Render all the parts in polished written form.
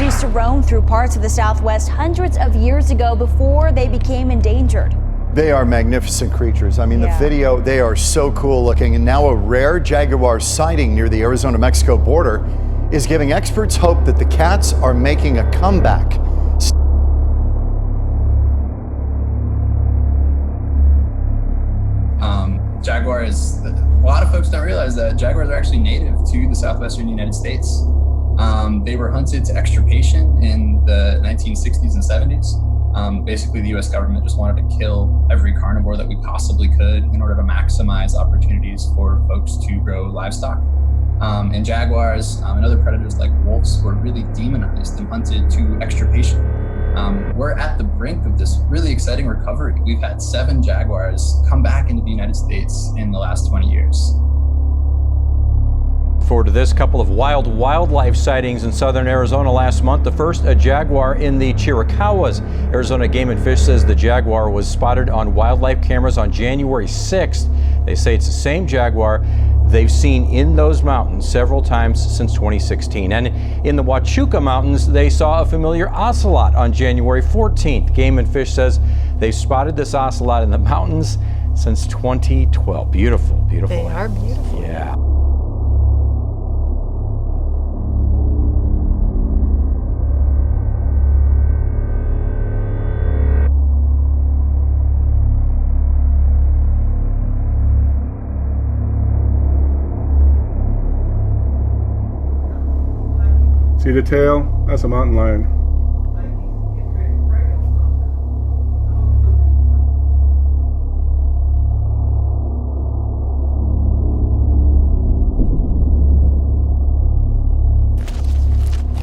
used to roam through parts of the Southwest hundreds of years ago before they became endangered. They are magnificent creatures. I mean, the video, they are so cool looking. And now a rare Jaguar sighting near the Arizona-Mexico border is giving experts hope that the cats are making a comeback. Jaguars, a lot of folks don't realize that jaguars are actually native to the southwestern United States. They were hunted to extirpation in the 1960s and 70s. Basically, the U.S. government just wanted to kill every carnivore that we possibly could in order to maximize opportunities for folks to grow livestock. And jaguars and other predators like wolves were really demonized and hunted to extirpation. We're at the brink of this really exciting recovery. We've had 7 jaguars come back into the United States in the last 20 years. Forward to this, couple of wild wildlife sightings in southern Arizona last month. The first, a jaguar in the Chiricahuas. Arizona Game and Fish says the jaguar was spotted on wildlife cameras on January 6th. They say it's the same jaguar they've seen in those mountains several times since 2016. And in the Huachuca Mountains, they saw a familiar ocelot on January 14th. Game and Fish says they've spotted this ocelot in the mountains since 2012. Beautiful, beautiful. They are beautiful. Yeah. See the tail? That's a mountain lion.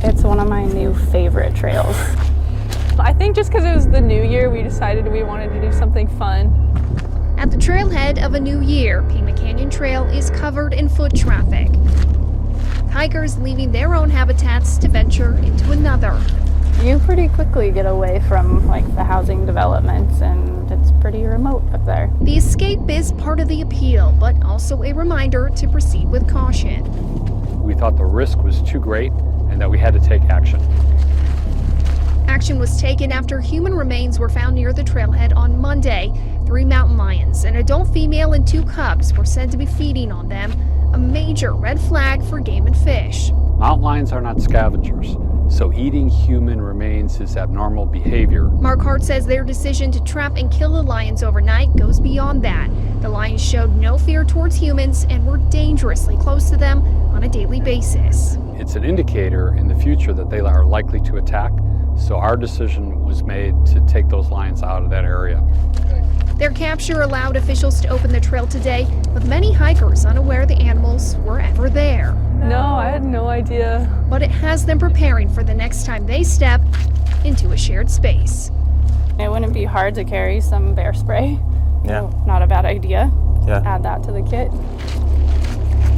It's one of my new favorite trails. I think just because it was the new year, we decided we wanted to do something fun. At the trailhead of a new year, Pima Canyon Trail is covered in foot traffic. Hikers leaving their own habitats to venture into another. You pretty quickly get away from the housing developments, and it's pretty remote up there. The escape is part of the appeal, but also a reminder to proceed with caution. We thought the risk was too great and that we had to take action. Action was taken after human remains were found near the trailhead on Monday. 3 mountain lions, an adult female and 2 cubs, were said to be feeding on them. A major red flag for Game and Fish. Mountain lions are not scavengers, so eating human remains is abnormal behavior. Mark Hart says their decision to trap and kill the lions overnight goes beyond that. The lions showed no fear towards humans and were dangerously close to them on a daily basis. It's an indicator in the future that they are likely to attack, so our decision was made to take those lions out of that area. Their capture allowed officials to open the trail today, with many hikers unaware the animals were ever there. No, I had no idea. But it has them preparing for the next time they step into a shared space. It wouldn't be hard to carry some bear spray. Yeah. Not a bad idea. Yeah. Add that to the kit.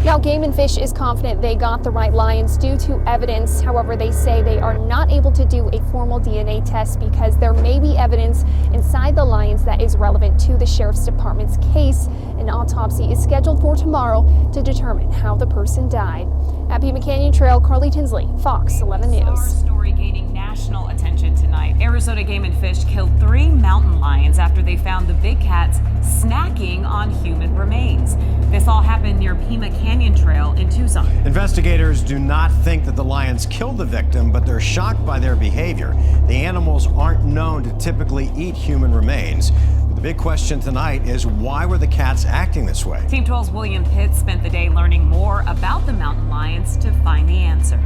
Now, Game and Fish is confident they got the right lions due to evidence. However, they say they are not able to do a formal DNA test because there may be evidence inside the lions that is relevant to the Sheriff's Department's case. An autopsy is scheduled for tomorrow to determine how the person died. At Pima Canyon Trail, Carly Tinsley, Fox 11 News. Story gaining national attention tonight. Arizona Game and Fish killed 3 mountain lions after they found the big cats snacking on human remains. This all happened near Pima Canyon Trail in Tucson. Investigators do not think that the lions killed the victim, but they're shocked by their behavior. The animals aren't known to typically eat human remains. The big question tonight is, why were the cats acting this way? Team 12's William Pitts spent the day learning more about the mountain lions to find the answer.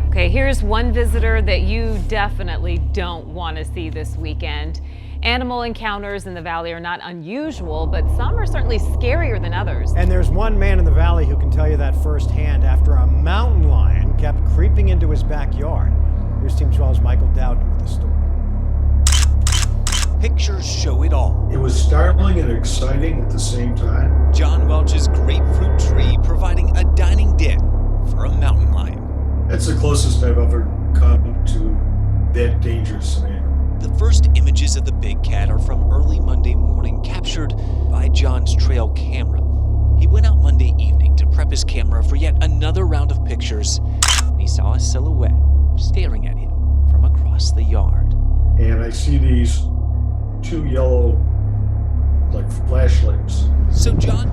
Okay, here's one visitor that you definitely don't want to see this weekend. Animal encounters in the valley are not unusual, but some are certainly scarier than others. And there's one man in the valley who can tell you that firsthand after a mountain lion kept creeping into his backyard. Here's Team 12's Michael Dowden with the story. Pictures show it all. It was startling and exciting at the same time. John Welch's grapefruit tree providing a dining den for a mountain lion. That's the closest I've ever come to that dangerous scenario. The first images of the big cat are from early Monday morning, captured by John's trail camera. He went out Monday evening to prep his camera for yet another round of pictures when he saw a silhouette staring at him from across the yard. And I see these two yellow, like, flashlights. So John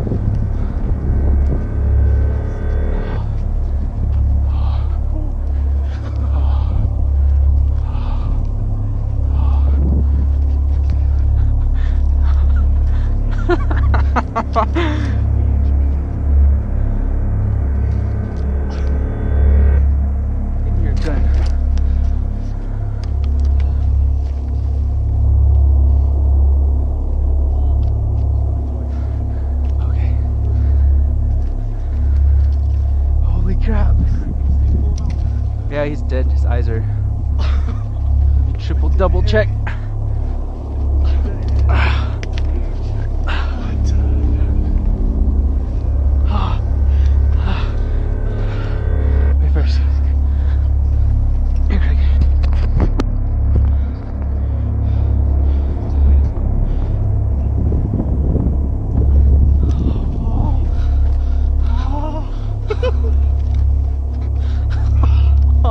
You're done. Okay. Holy crap. Yeah, he's dead. His eyes are. Triple double check. Wait first. Here, Craig.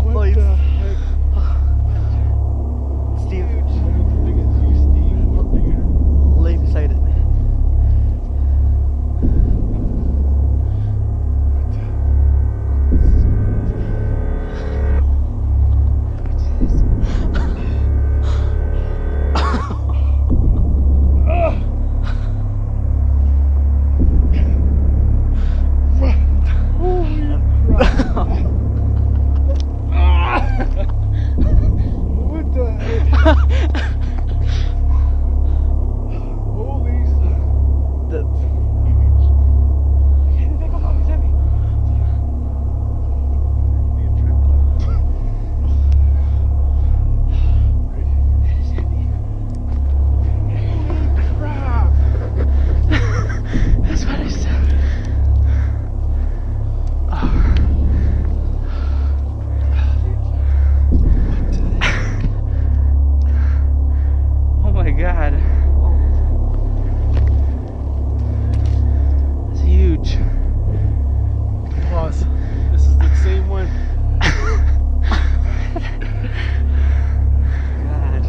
What the heck? Steve. Lay beside it. What the heck? Holy stuff. That's. Can't think about it, heavy. It's heavy. Holy crap. That's what I said. Oh my god. It's huge. Pause. This is the same one. God.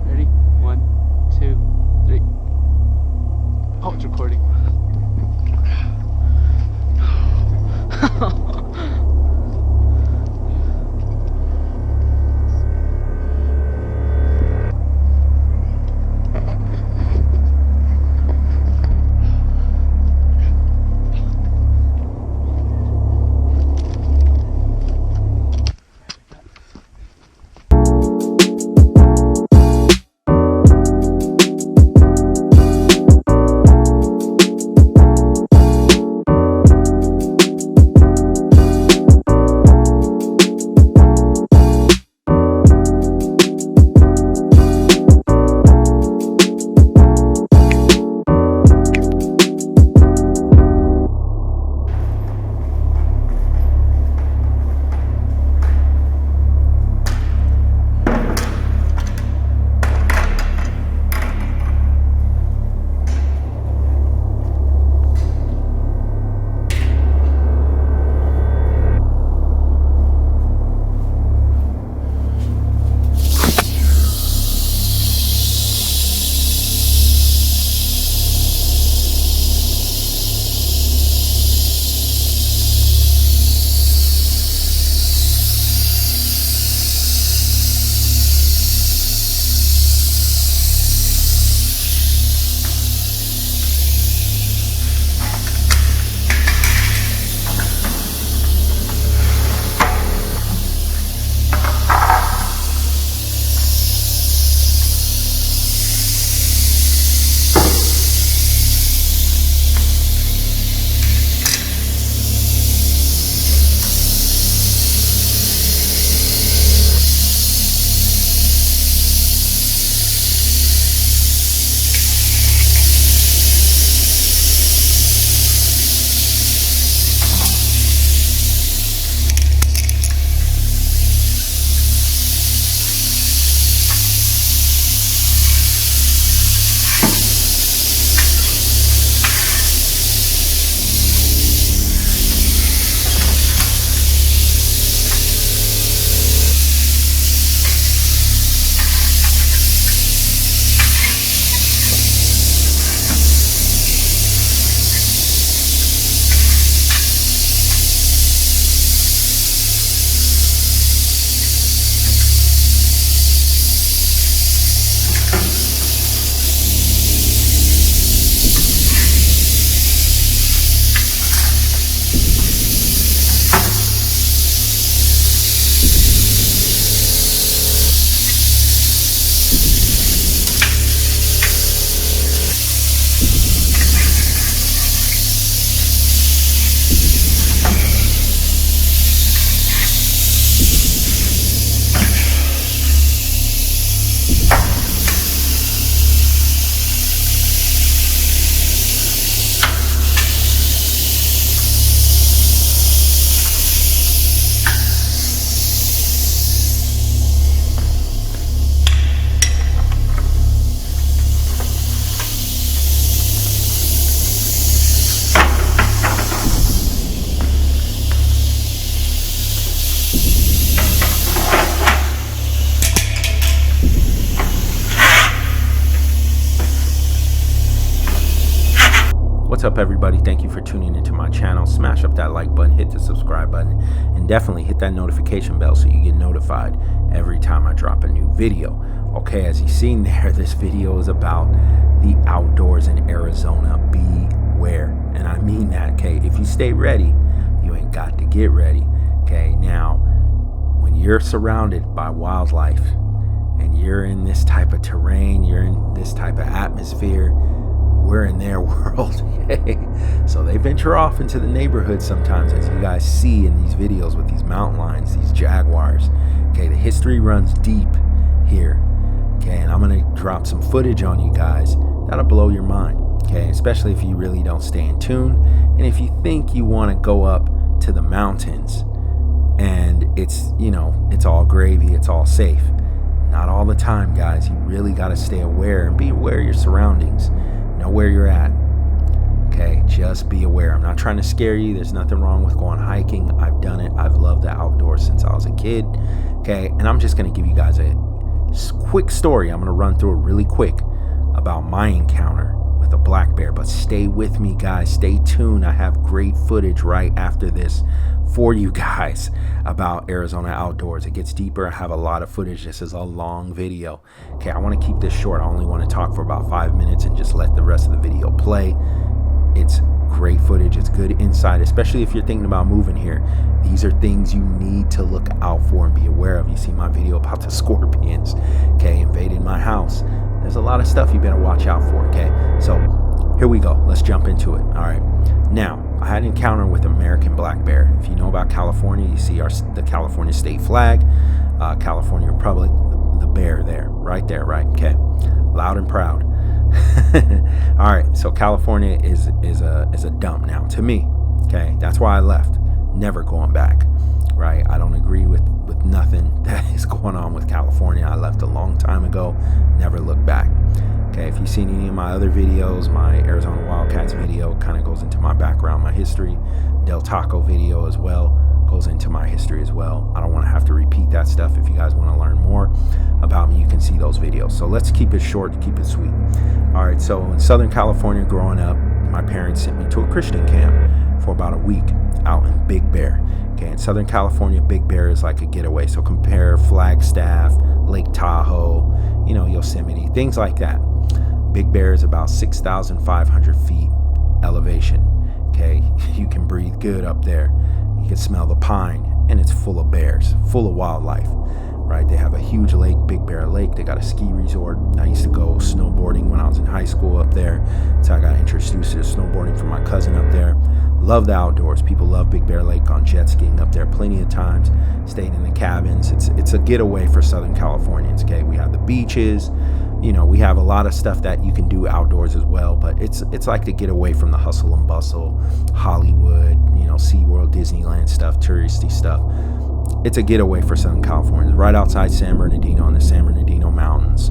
Ready? 1, 2, 3. Oh, it's recording. What's up, everybody? Thank you for tuning into my channel. Smash up that like button, hit the subscribe button, and definitely hit that notification bell so you get notified every time I drop a new video. Okay, as you've seen there, this video is about the outdoors in Arizona. Beware. And I mean that, okay? If you stay ready, you ain't got to get ready. Okay, now, when you're surrounded by wildlife and you're in this type of terrain, you're in this type of atmosphere, we're in their world. Okay? So they venture off into the neighborhood sometimes, as you guys see in these videos with these mountain lions, these jaguars. Okay, the history runs deep here. Okay, and I'm gonna drop some footage on you guys that'll blow your mind. Okay, especially if you really don't stay in tune, and if you think you want to go up to the mountains and it's, you know, it's all gravy, it's all safe. Not all the time, guys. You really got to stay aware and be aware of your surroundings. Know where you're at. Okay, just be aware. I'm not trying to scare you. There's nothing wrong with going hiking. I've done it. I've loved the outdoors since I was a kid. Okay, and I'm just going to give you guys a quick story. I'm going to run through it really quick about my encounter with a black bear, but stay with me, guys. Stay tuned. I have great footage right after this for you guys about Arizona outdoors. It gets deeper. I have a lot of footage. This is a long video. Okay, I want to keep this short. I only want to talk for about 5 minutes and just let the rest of the video play. It's great footage. It's good insight, especially if you're thinking about moving here. These are things you need to look out for and be aware of. You see my video about the scorpions, okay, invaded my house. There's a lot of stuff you better watch out for, okay? So here we go. Let's jump into it. All right. Now, I had an encounter with American black bear. If you know about California, you see the California state flag, California Republic, the bear there, right there, right? Okay. Loud and proud. All right. So California is a dump now to me. Okay. That's why I left. Never going back. Right. I don't agree with nothing that is going on with California. I left a long time ago. Never looked back. Okay, if you've seen any of my other videos, my Arizona Wildcats video kind of goes into my background, my history. Del Taco video as well goes into my history as well. I don't want to have to repeat that stuff. If you guys want to learn more about me, you can see those videos. So let's keep it short, keep it sweet. All right, so in Southern California growing up, my parents sent me to a Christian camp for about a week out in Big Bear. Okay, in Southern California, Big Bear is like a getaway. So compare Flagstaff, Lake Tahoe, you know, Yosemite, things like that. Big Bear is about 6,500 feet elevation. Okay, you can breathe good up there. You can smell the pine, and it's full of bears, full of wildlife. Right? They have a huge lake, Big Bear Lake. They got a ski resort. I used to go snowboarding when I was in high school up there. So I got introduced to snowboarding from my cousin up there. Love the outdoors. People love Big Bear Lake, on jet skiing up there plenty of times. Stayed in the cabins. It's a getaway for Southern Californians. Okay, we have the beaches. You know, we have a lot of stuff that you can do outdoors as well, but it's like to get away from the hustle and bustle, Hollywood, you know, SeaWorld, Disneyland stuff, touristy stuff. It's a getaway for Southern California. It's right outside San Bernardino in the San Bernardino Mountains.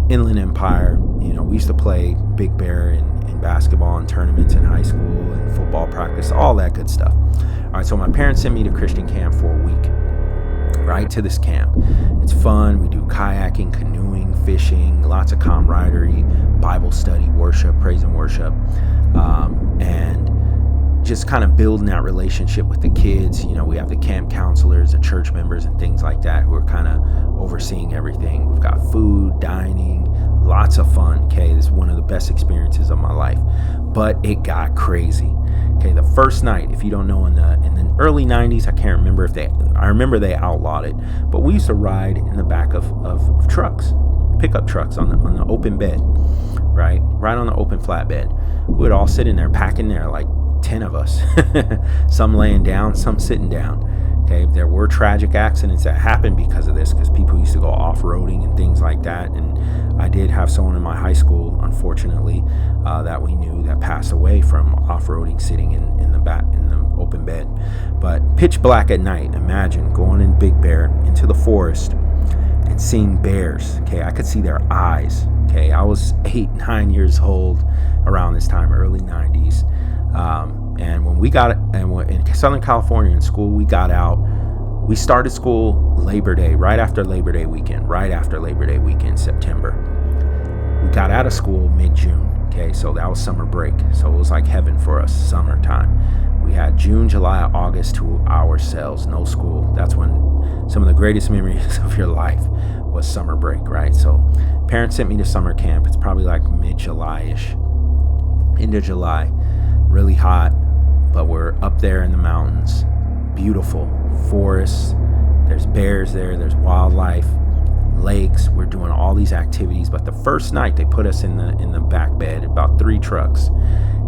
Inland Empire, you know, we used to play Big Bear in basketball and tournaments in high school and football practice, all that good stuff. All right, so my parents sent me to Christian camp for a week. Right to this camp. It's fun. We do kayaking, canoeing, fishing, lots of camaraderie, Bible study, worship, praise and worship, and just kind of building that relationship with the kids. You know, we have the camp counselors, the church members, and things like that who are kind of overseeing everything. We've got food, dining, lots of fun. Okay, this is one of the best experiences of my life, but it got crazy. Okay, the first night, if you don't know, in the early 90s, I can't remember I remember they outlawed it, but we used to ride in the back of trucks, pickup trucks on the open bed, right on the open flatbed. We would all sit in there, pack in there, like 10 of us, some laying down, some sitting down. Okay, there were tragic accidents that happened because of this, because people used to go off-roading and things like that. And I did have someone in my high school, unfortunately, that we knew that passed away from off-roading, sitting in the back in the open bed. But pitch black at night. Imagine going in Big Bear into the forest and seeing bears. Okay, I could see their eyes. Okay, I was 8-9 years old around this time, early 90s. And when we got in Southern California in school, we got out. We started school Labor Day, right after Labor Day weekend, September. We got out of school mid-June. Okay, so that was summer break. So it was like heaven for us, summertime. We had June, July, August to ourselves, no school. That's when some of the greatest memories of your life was summer break, right? So parents sent me to summer camp. It's probably like mid-July-ish, end of July, really hot, but we're up there in the mountains, beautiful forests, there's bears there, there's wildlife, lakes. We're doing all these activities, but the first night they put us in the back bed, about 3 trucks,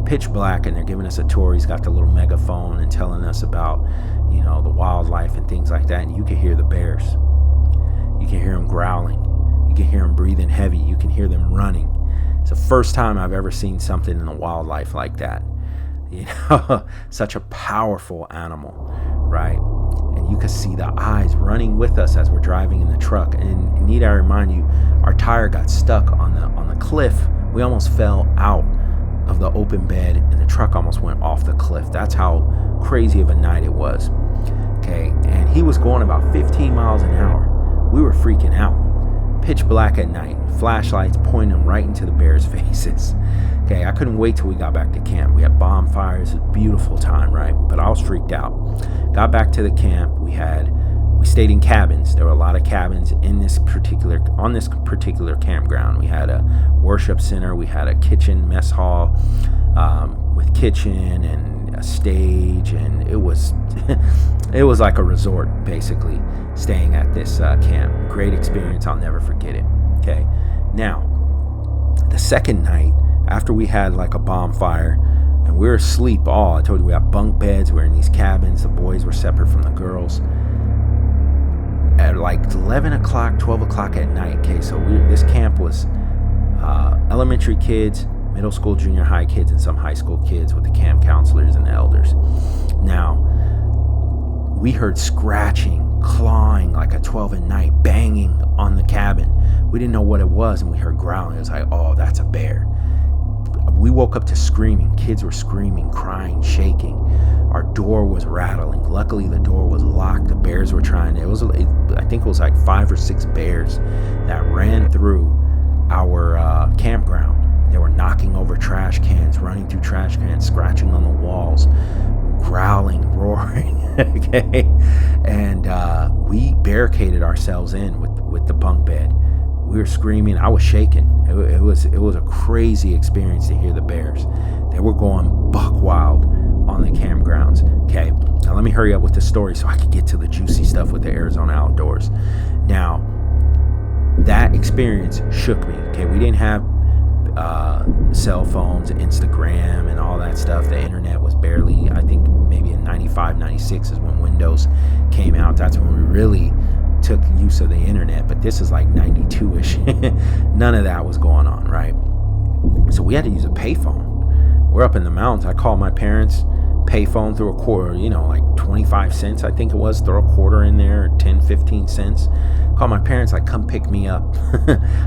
pitch black, and they're giving us a tour. He's got the little megaphone and telling us about, you know, the wildlife and things like that. And you can hear the bears. You can hear them growling. You can hear them breathing heavy. You can hear them running. It's the first time I've ever seen something in the wildlife like that. You know, such a powerful animal, right? And you could see the eyes running with us as we're driving in the truck. And need I remind you, our tire got stuck on the cliff. We almost fell out of the open bed, and the truck almost went off the cliff. That's how crazy of a night it was. Okay, and he was going about 15 miles an hour. We were freaking out. Pitch black at night, flashlights pointing them right into the bears' faces. Okay, I couldn't wait till we got back to camp. We had bonfires, a beautiful time, right? But I was freaked out. Got back to the camp. We stayed in cabins. There were a lot of cabins on this particular campground. We had a worship center. We had a kitchen, mess hall with kitchen and a stage, and it was it was like a resort, basically, staying at this camp. Great experience. I'll never forget it. Okay, now the second night, after we had like a bonfire and we were asleep I told you we had bunk beds, we were in these cabins, the boys were separate from the girls. At like 11 o'clock, 12 o'clock at night, okay, so this camp was elementary kids, middle school, junior high kids, and some high school kids with the camp counselors and the elders. Now, we heard scratching, clawing like at 12 at night, banging on the cabin. We didn't know what it was, and we heard growling. It was like, oh, that's a bear. We woke up to screaming. Kids were screaming, crying, shaking. Our door was rattling. Luckily, the door was locked. The bears were trying. I think it was like 5 or 6 bears that ran through our campground. They were knocking over trash cans, running through trash cans, scratching on the walls, growling, roaring. Okay, and we barricaded ourselves in with the bunk bed. We were screaming. I was shaking. It was a crazy experience to hear the bears. They were going buck wild on the campgrounds. Okay, now let me hurry up with the story so I can get to the juicy stuff with the Arizona outdoors. Now, that experience shook me. Okay, we didn't have cell phones, Instagram, and all that stuff. The internet was barely, I think maybe in 95, 96 is when Windows came out. That's when we really took use of the internet, but this is like 92-ish. None of that was going on, right? So we had to use a payphone. We're up in the mountains. I called my parents, payphone, threw a quarter, like 25 cents, I think it was, throw a quarter in there, 10, 15 cents. Called my parents, like, come pick me up.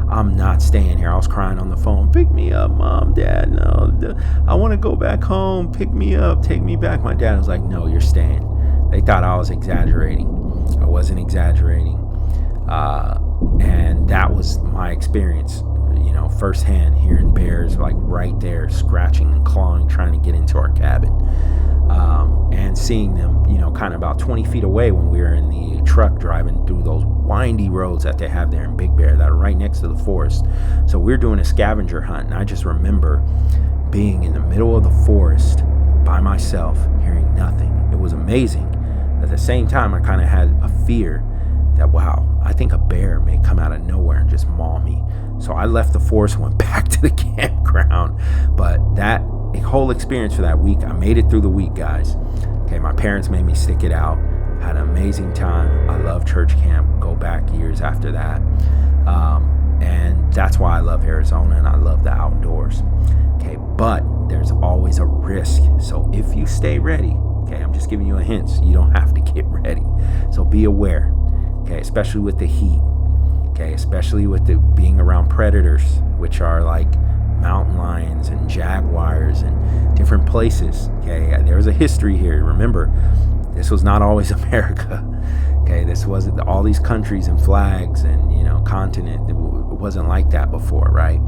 I'm not staying here. I was crying on the phone. Pick me up, Mom, Dad, no. I want to go back home. Pick me up. Take me back. My dad was like, no, you're staying. They thought I was exaggerating. I wasn't exaggerating. And that was my experience, firsthand, hearing bears like right there, scratching and clawing, trying to get into our cabin. And seeing them, kind of about 20 feet away when we were in the truck driving through those windy roads that they have there in Big Bear that are right next to the forest. So we were doing a scavenger hunt, and I just remember being in the middle of the forest by myself, hearing nothing. It was amazing. At the same time, I kind of had a fear that, wow, I think a bear may come out of nowhere and just maul me. So I left the forest, went back to the campground. But that whole experience for that week, I made it through the week, guys. Okay, my parents made me stick it out. Had an amazing time. I love church camp. Go back years after that. And that's why I love Arizona and I love the outdoors. Okay, but there's always a risk. So if you stay ready, okay, I'm just giving you a hint. So you don't have to get ready. So be aware, okay, especially with the heat. Okay, especially with the being around predators, which are like mountain lions and jaguars and different places. Okay, there's a history here. Remember, this was not always America. Okay, this wasn't all these countries and flags and continent. It wasn't like that before, right?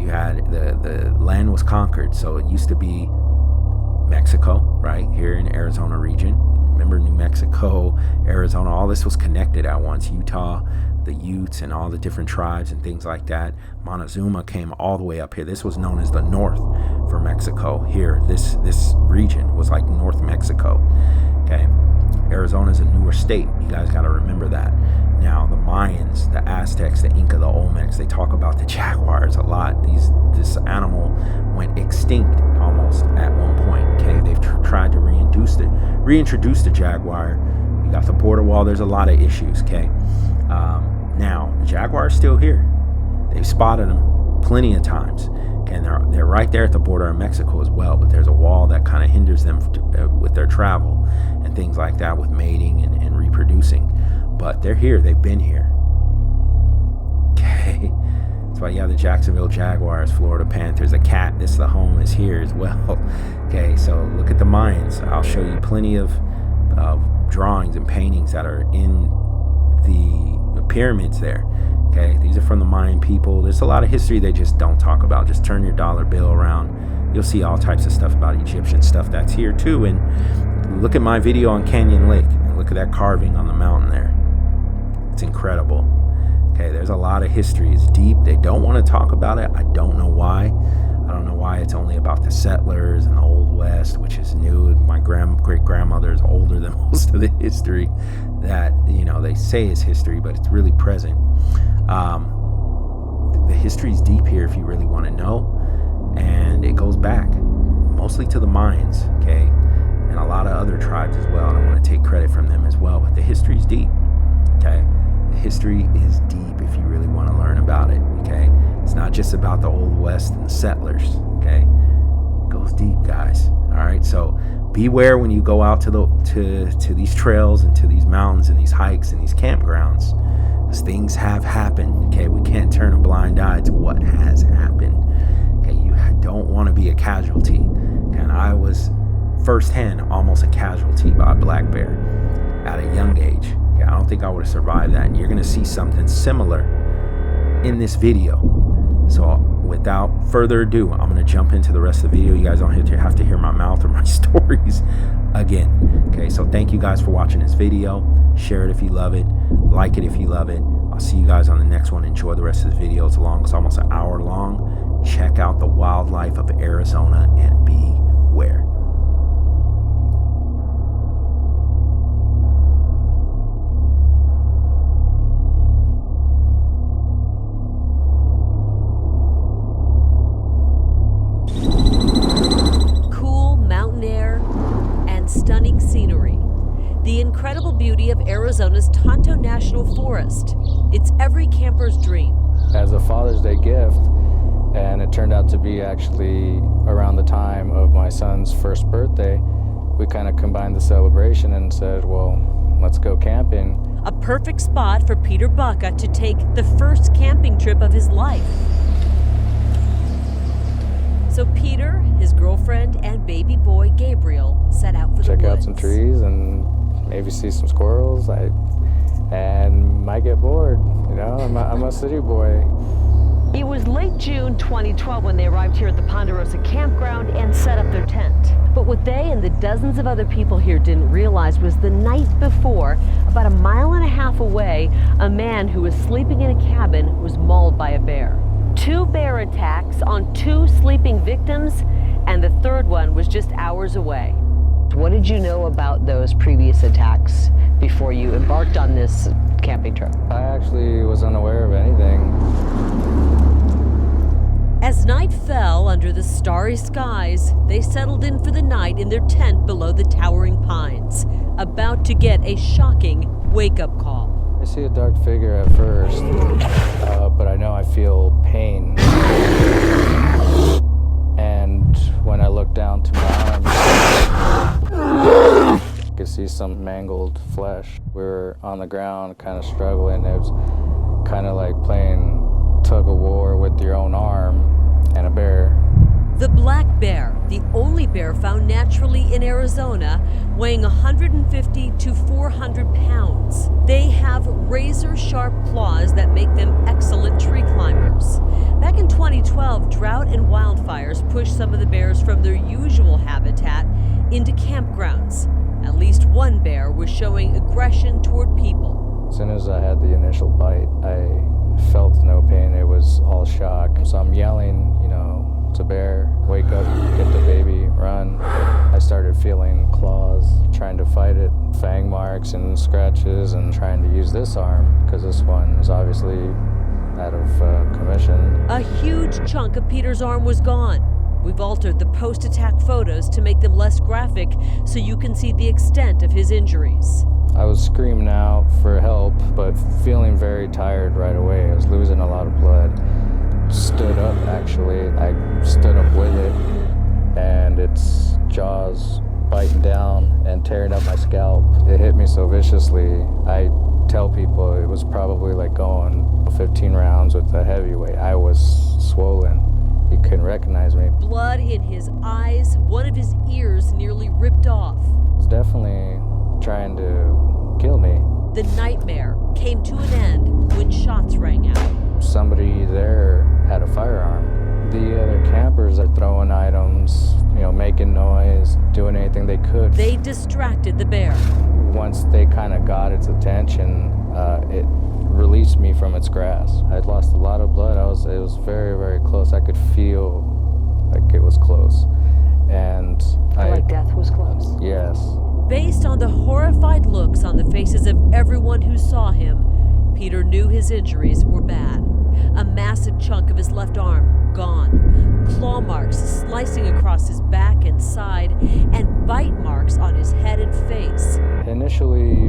You had the land was conquered, so it used to be Mexico, right here in Arizona region. Remember, New Mexico, Arizona, all this was connected at once. Utah, the Utes, and all the different tribes and things like that. Montezuma came all the way up here. This was known as the North for Mexico. Here, this region was like North Mexico. Okay, Arizona's a newer state. You guys got to remember that. Now, the Mayans, the Aztecs, the Inca, the Olmecs, they talk about the Jaguars a lot. This animal went extinct almost at one point. Okay, they've tried to reintroduce the Jaguar. You got the border wall. There's a lot of issues. Okay, now the Jaguar is still here. They've spotted them plenty of times. Okay, and they're right there at the border of Mexico as well. But there's a wall that kind of hinders them with their travel and things like that, with mating and reproducing. But they're here. They've been here. Okay. That's why you have the Jacksonville Jaguars, Florida Panthers, the cat. The home is here as well. Okay, so look at the Mayans. I'll show you plenty of drawings and paintings that are in the pyramids there. Okay, these are from the Mayan people. There's a lot of history they just don't talk about. Just turn your dollar bill around. You'll see all types of stuff about Egyptian stuff that's here too. And look at my video on Canyon Lake and look at that carving on the mountain there. It's incredible. Okay, there's a lot of history. It's deep. They don't want to talk about it. I don't know why. I don't know why it's only about the settlers and the Old West, which is new. My great-grandmother is older than most of the history that, they say is history, but it's really present. The history is deep here if you really want to know, and it goes back mostly to the Mayans, okay, and a lot of other tribes as well. I don't want to take credit from them as well, but the history is deep, okay? The history is deep if you really want to learn about it, okay? It's not just about the Old West and the settlers, okay? It goes deep, guys. All right, so beware when you go out to these trails and to these mountains and these hikes and these campgrounds, because things have happened, okay? We can't turn a blind eye to what has happened, okay? You don't want to be a casualty, and I was firsthand almost a casualty by a black bear at a young age. I don't think I would have survived that, and you're going to see something similar in this video. So without further ado, I'm going to jump into the rest of the video. You guys don't have to hear my mouth or my stories again. Okay, so thank you guys for watching this video. Share it if you love it. Like it if you love it. I'll see you guys on the next one. Enjoy the rest of the video. It's almost an hour long. Check out the wildlife of Arizona and beware. Stunning scenery. The incredible beauty of Arizona's Tonto National Forest. It's every camper's dream. As a Father's Day gift, and it turned out to be actually around the time of my son's first birthday, we kind of combined the celebration and said, well, let's go camping. A perfect spot for Peter Baca to take the first camping trip of his life. So Peter, his girlfriend, and baby boy Gabriel set out for the woods. Check out some trees and maybe see some squirrels. And might get bored, I'm a city boy. It was late June 2012 when they arrived here at the Ponderosa campground and set up their tent. But what they and the dozens of other people here didn't realize was the night before, about 1.5 miles away, a man who was sleeping in a cabin was mauled by a bear. 2 bear attacks on 2 sleeping victims, and the third one was just hours away. What did you know about those previous attacks before you embarked on this camping trip? I actually was unaware of anything. As night fell under the starry skies, they settled in for the night in their tent below the towering pines, about to get a shocking wake-up call. I see a dark figure at first, but I know I feel pain. And when I look down to my arms, I could see some mangled flesh. We were on the ground, kind of struggling. It was kind of like playing tug of war with your own arm and a bear. The black bear, the only bear found naturally in Arizona, weighing 150 to 400 pounds. They have razor-sharp claws that make them excellent tree climbers. Back in 2012, drought and wildfires pushed some of the bears from their usual habitat into campgrounds. At least one bear was showing aggression toward people. As soon as I had the initial bite, I felt no pain. It was all shock. So I'm yelling, you know, it's a bear, wake up, get the baby, run. I started feeling claws, trying to fight it, fang marks and scratches, and trying to use this arm because this one is obviously out of commission. A huge chunk of Peter's arm was gone. We've altered the post-attack photos to make them less graphic so you can see the extent of his injuries. I was screaming out for help, but feeling very tired right away. I was losing a lot of blood. Stood up, actually. I stood up with it, and its jaws biting down and tearing up my scalp. It hit me so viciously. I tell people it was probably like going 15 rounds with a heavyweight. I was swollen. He couldn't recognize me. Blood in his eyes, one of his ears nearly ripped off. It was definitely trying to kill me. The nightmare came to an end when shots rang out. Somebody there had a firearm. The other campers are throwing items, you know, making noise, doing anything they could. They distracted the bear. Once they kind of got its attention, it released me from its grasp. I'd lost a lot of blood. It was very, very close. I could feel like it was close. And like death was close. Yes. Based on the horrified looks on the faces of everyone who saw him, Peter knew his injuries were bad. A massive chunk of his left arm gone, claw marks slicing across his back and side, and bite marks on his head and face. Initially,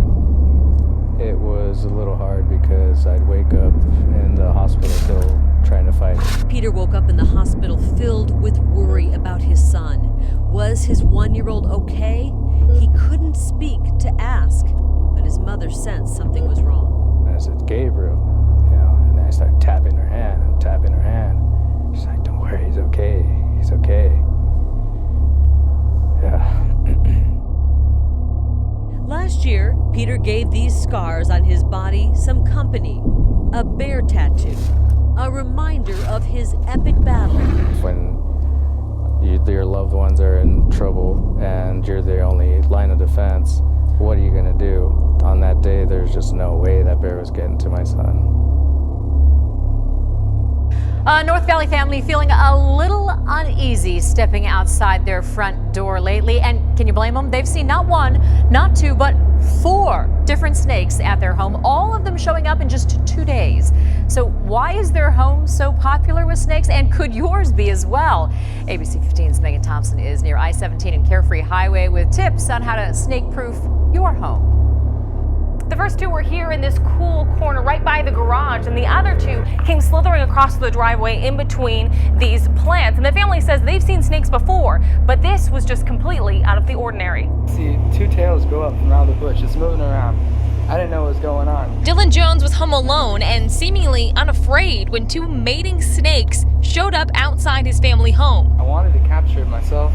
it was a little hard because I'd wake up in the hospital still trying to fight. Peter woke up in the hospital filled with worry about his son. Was his 1-year-old okay? He couldn't speak to ask, but his mother sensed something was wrong. I said, Gabriel, you know, and then I started tapping her hand and tapping her hand. She's like, don't worry, he's okay, he's okay. Yeah. Last year, Peter gave these scars on his body some company. A bear tattoo, a reminder of his epic battle. When your loved ones are in trouble and you're the only line of defense, what are you gonna do? On that day, there's just no way that bear was getting to my son. North Valley family feeling a little uneasy stepping outside their front door lately. And can you blame them? They've seen not one, not two, but 4 different snakes at their home, all of them showing up in just 2 days. So why is their home so popular with snakes? And could yours be as well? ABC 15's Megan Thompson is near I-17 and Carefree Highway with tips on how to snake-proof your home. The first 2 were here in this cool corner right by the garage, and the other 2 came slithering across the driveway in between these plants. And the family says they've seen snakes before, but this was just completely out of the ordinary. See 2 tails go up from around the bush, it's moving around. I didn't know what was going on. Dylan Jones was home alone and seemingly unafraid when 2 mating snakes showed up outside his family home. I wanted to capture it myself.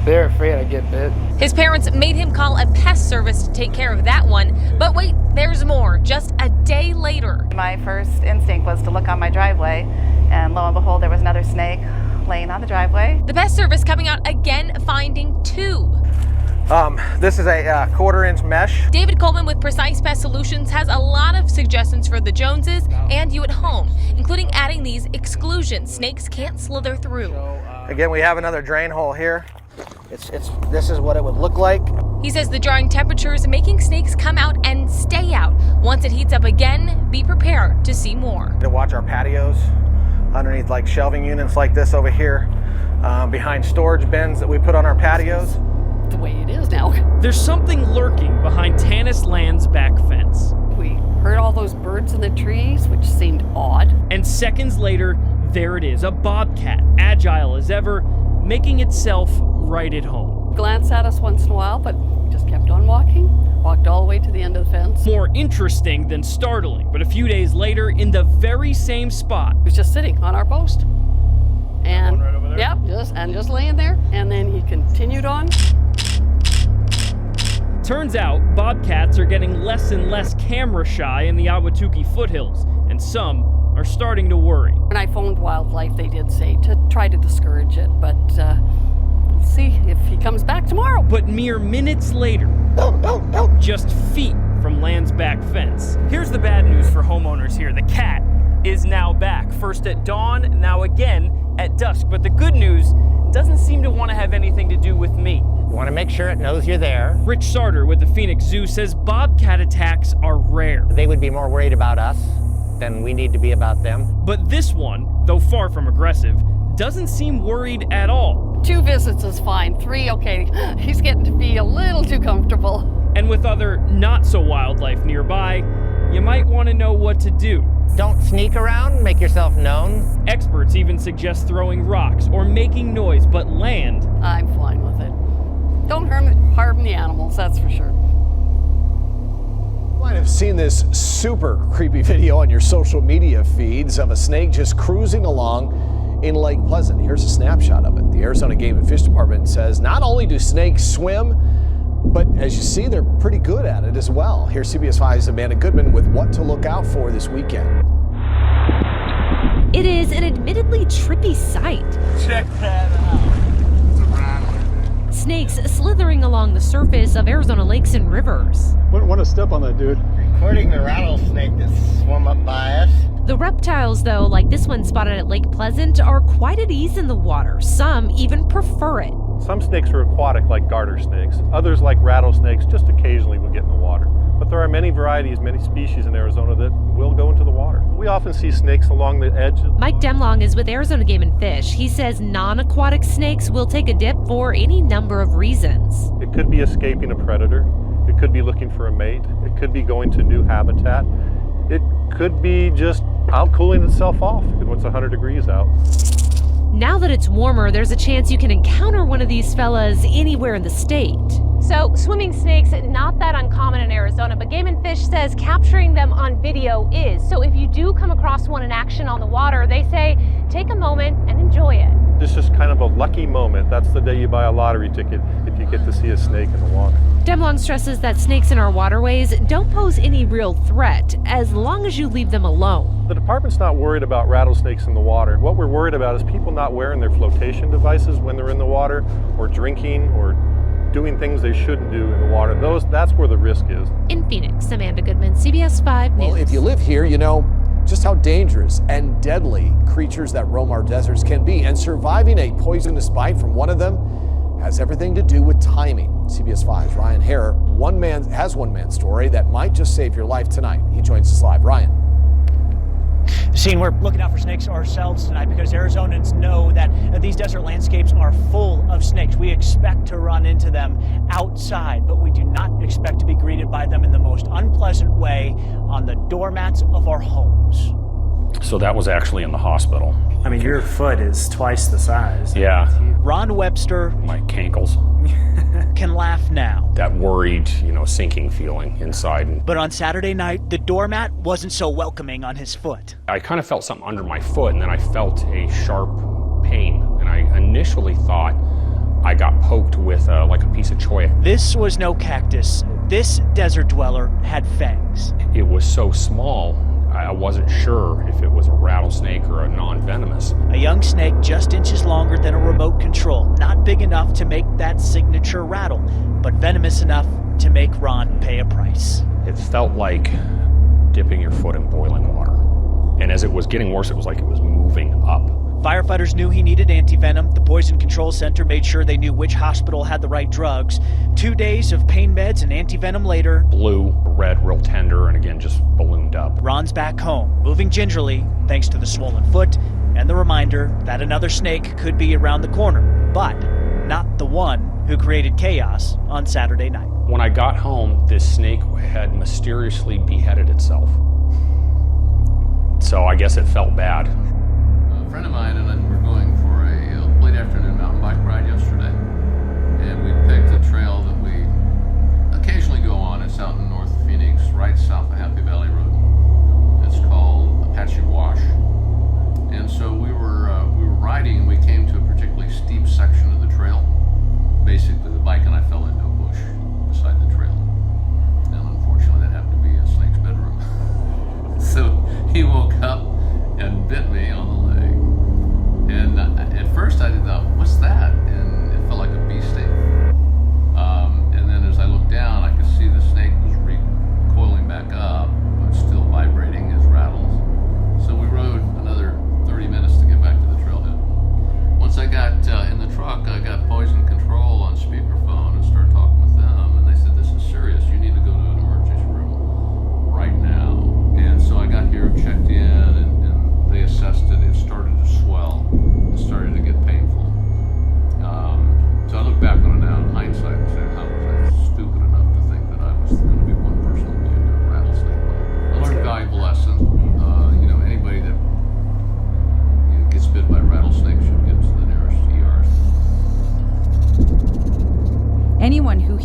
They're afraid I'd get bit. His parents made him call a pest service to take care of that one. But wait, there's more. Just a day later. My first instinct was to look on my driveway, and lo and behold, there was another snake laying on the driveway. The pest service coming out again, finding 2. This is a 1/4-inch mesh. David Coleman with Precise Pest Solutions has a lot of suggestions for the Joneses and you at home, including adding these exclusions snakes can't slither through. Again, we have another drain hole here. This is what it would look like. He says the drying temperatures making snakes come out and stay out. Once it heats up again, be prepared to see more. To watch our patios underneath like shelving units like this over here, behind storage bins that we put on our patios. The way it is now. There's something lurking behind Tanis Land's back fence. We heard all those birds in the trees, which seemed odd. And seconds later, there it is, a bobcat, agile as ever, making itself right at home. Glanced at us once in a while, but just kept on walking. Walked all the way to the end of the fence. More interesting than startling, but a few days later, in the very same spot. It was just sitting on our post. And right over there? Yep, just and just laying there. And then he continued on. Turns out, bobcats are getting less and less camera shy in the Ahwatukee foothills, and some are starting to worry. When I phoned wildlife, they did say to try to discourage it, but we'll see if he comes back tomorrow. But mere minutes later, just feet from land's back fence. Here's the bad news for homeowners here. The cat is now back, first at dawn, now again at dusk. But the good news doesn't seem to want to have anything to do with me. You want to make sure it knows you're there. Rich Sarter with the Phoenix Zoo says bobcat attacks are rare. They would be more worried about us than we need to be about them. But this one, though far from aggressive, doesn't seem worried at all. 2 visits is fine. 3, okay, he's getting to be a little too comfortable. And with other not-so-wildlife nearby, you might want to know what to do. Don't sneak around, make yourself known. Experts even suggest throwing rocks or making noise, but land. I'm fine with it. Don't harm the animals, that's for sure. You might have seen this super creepy video on your social media feeds of a snake just cruising along in Lake Pleasant. Here's a snapshot of it. The Arizona Game and Fish Department says not only do snakes swim, but as you see, they're pretty good at it as well. Here's CBS 5's Amanda Goodman with what to look out for this weekend. It is an admittedly trippy sight. Check that out. It's a rattle. Snakes slithering along the surface of Arizona lakes and rivers. Wouldn't want to step on that, dude. Recording the rattlesnake that swum up by us. The reptiles, though, like this one spotted at Lake Pleasant, are quite at ease in the water. Some even prefer it. Some snakes are aquatic, like garter snakes. Others, like rattlesnakes, just occasionally will get in the water. But there are many varieties, many species in Arizona that will go into the water. We often see snakes along the edge. Mike Demlong is with Arizona Game and Fish. He says non-aquatic snakes will take a dip for any number of reasons. It could be escaping a predator. It could be looking for a mate. It could be going to new habitat. It could be just out cooling itself off when it's 100 degrees out. Now that it's warmer, there's a chance you can encounter one of these fellas anywhere in the state. So swimming snakes, not that uncommon in Arizona, but Game and Fish says capturing them on video is. So if you do come across one in action on the water, they say take a moment and enjoy it. This is kind of a lucky moment. That's the day you buy a lottery ticket if you get to see a snake in the water. Demlong stresses that snakes in our waterways don't pose any real threat as long as you leave them alone. The department's not worried about rattlesnakes in the water. What we're worried about is people not wearing their flotation devices when they're in the water, or drinking, or doing things they shouldn't do in the water. That's where the risk is. In Phoenix, Amanda Goodman, CBS 5 News. Well, if you live here, you know just how dangerous and deadly creatures that roam our deserts can be, and surviving a poisonous bite from one of them has everything to do with timing. CBS 5's Ryan Hare has one man story that might just save your life tonight. He joins us live. Ryan. Scene, we're looking out for snakes ourselves tonight because Arizonans know that these desert landscapes are full of snakes. We expect to run into them outside, but we do not expect to be greeted by them in the most unpleasant way on the doormats of our homes. So that was actually in the hospital. I mean, your foot is twice the size. Yeah. Ron Webster, my cankles, can laugh now. That worried, sinking feeling inside. But on Saturday night, the doormat wasn't so welcoming on his foot. I kind of felt something under my foot, and then I felt a sharp pain. And I initially thought I got poked with like a piece of cholla. This was no cactus. This desert dweller had fangs. It was so small, I wasn't sure if it was a rattlesnake or a non-venomous. A young snake just inches longer than a remote control. Not big enough to make that signature rattle, but venomous enough to make Ron pay a price. It felt like dipping your foot in boiling water. And as it was getting worse, it was like it was moving up. Firefighters knew he needed antivenom. The Poison Control Center made sure they knew which hospital had the right drugs. 2 days of pain meds and antivenom later. Blue, red, real tender, and again, just ballooned up. Ron's back home, moving gingerly, thanks to the swollen foot and the reminder that another snake could be around the corner, but not the one who created chaos on Saturday night. When I got home, this snake had mysteriously beheaded itself. So I guess it felt bad. A friend of mine and I were going for a late afternoon mountain bike ride yesterday, and we picked a trail that we occasionally go on. It's out in North Phoenix, right south of Happy Valley Road. It's called Apache Wash. And so we were riding, and we came to a particularly steep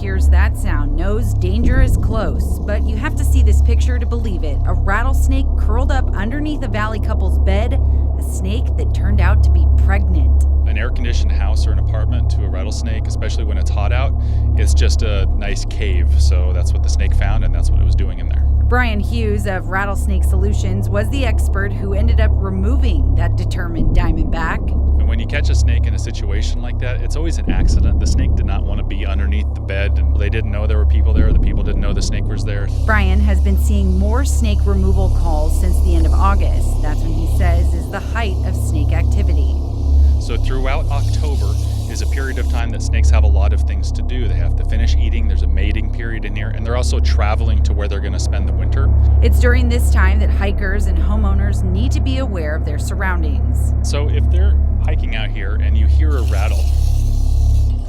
hears that sound knows danger is close, but you have to see this picture to believe it. A rattlesnake curled up underneath a valley couple's bed, a snake that turned out to be pregnant. An air-conditioned house or an apartment to a rattlesnake, especially when it's hot out, is just a nice cave. So that's what the snake found, and that's what it was doing in there. Brian Hughes of Rattlesnake Solutions was the expert who ended up removing that determined Diamondback. And when you catch a snake in a situation like that, it's always an accident. The snake did not want to be underneath the bed, and they didn't know there were people there. The people didn't know the snake was there. Brian has been seeing more snake removal calls since the end of August. That's when he says is the height of snake activity. So throughout October is a period of time that snakes have a lot of things to do. They have to finish eating, there's a mating period in here, and they're also traveling to where they're going to spend the winter. It's during this time that hikers and homeowners need to be aware of their surroundings. So if they're hiking out here and you hear a rattle,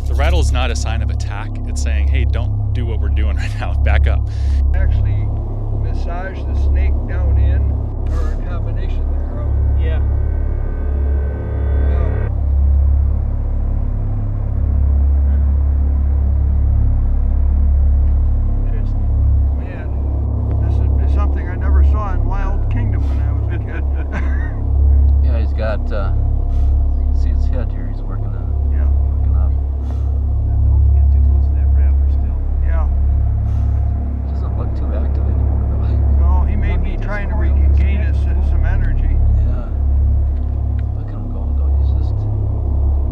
the rattle is not a sign of attack. It's saying, hey, don't do what we're doing right now, back up. Actually massage the snake down in, or a combination thereof. Yeah. Something I never saw in Wild Kingdom when I was a kid. Yeah, he's got, you can see his head here, he's working on it. Yeah. Working up. Don't get too close to that rattler still. Yeah. Doesn't look too active anymore, though. No, he may be trying to regain some energy. Yeah. Look at him go, though, he's just...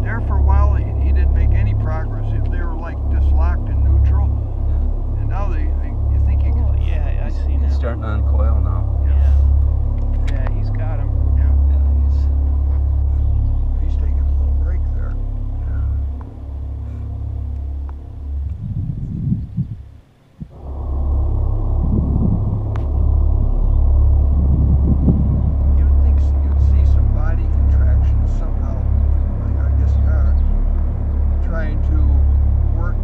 There for a while, he didn't make any progress. They were like dislocked and neutral. Yeah. And now you think he can... Oh, yeah, I see now. He's starting to uncoil now. Yeah, he's got him. Yeah. Yeah, He's taking a little break there. You'd think you'd see some body contractions somehow. I guess trying to work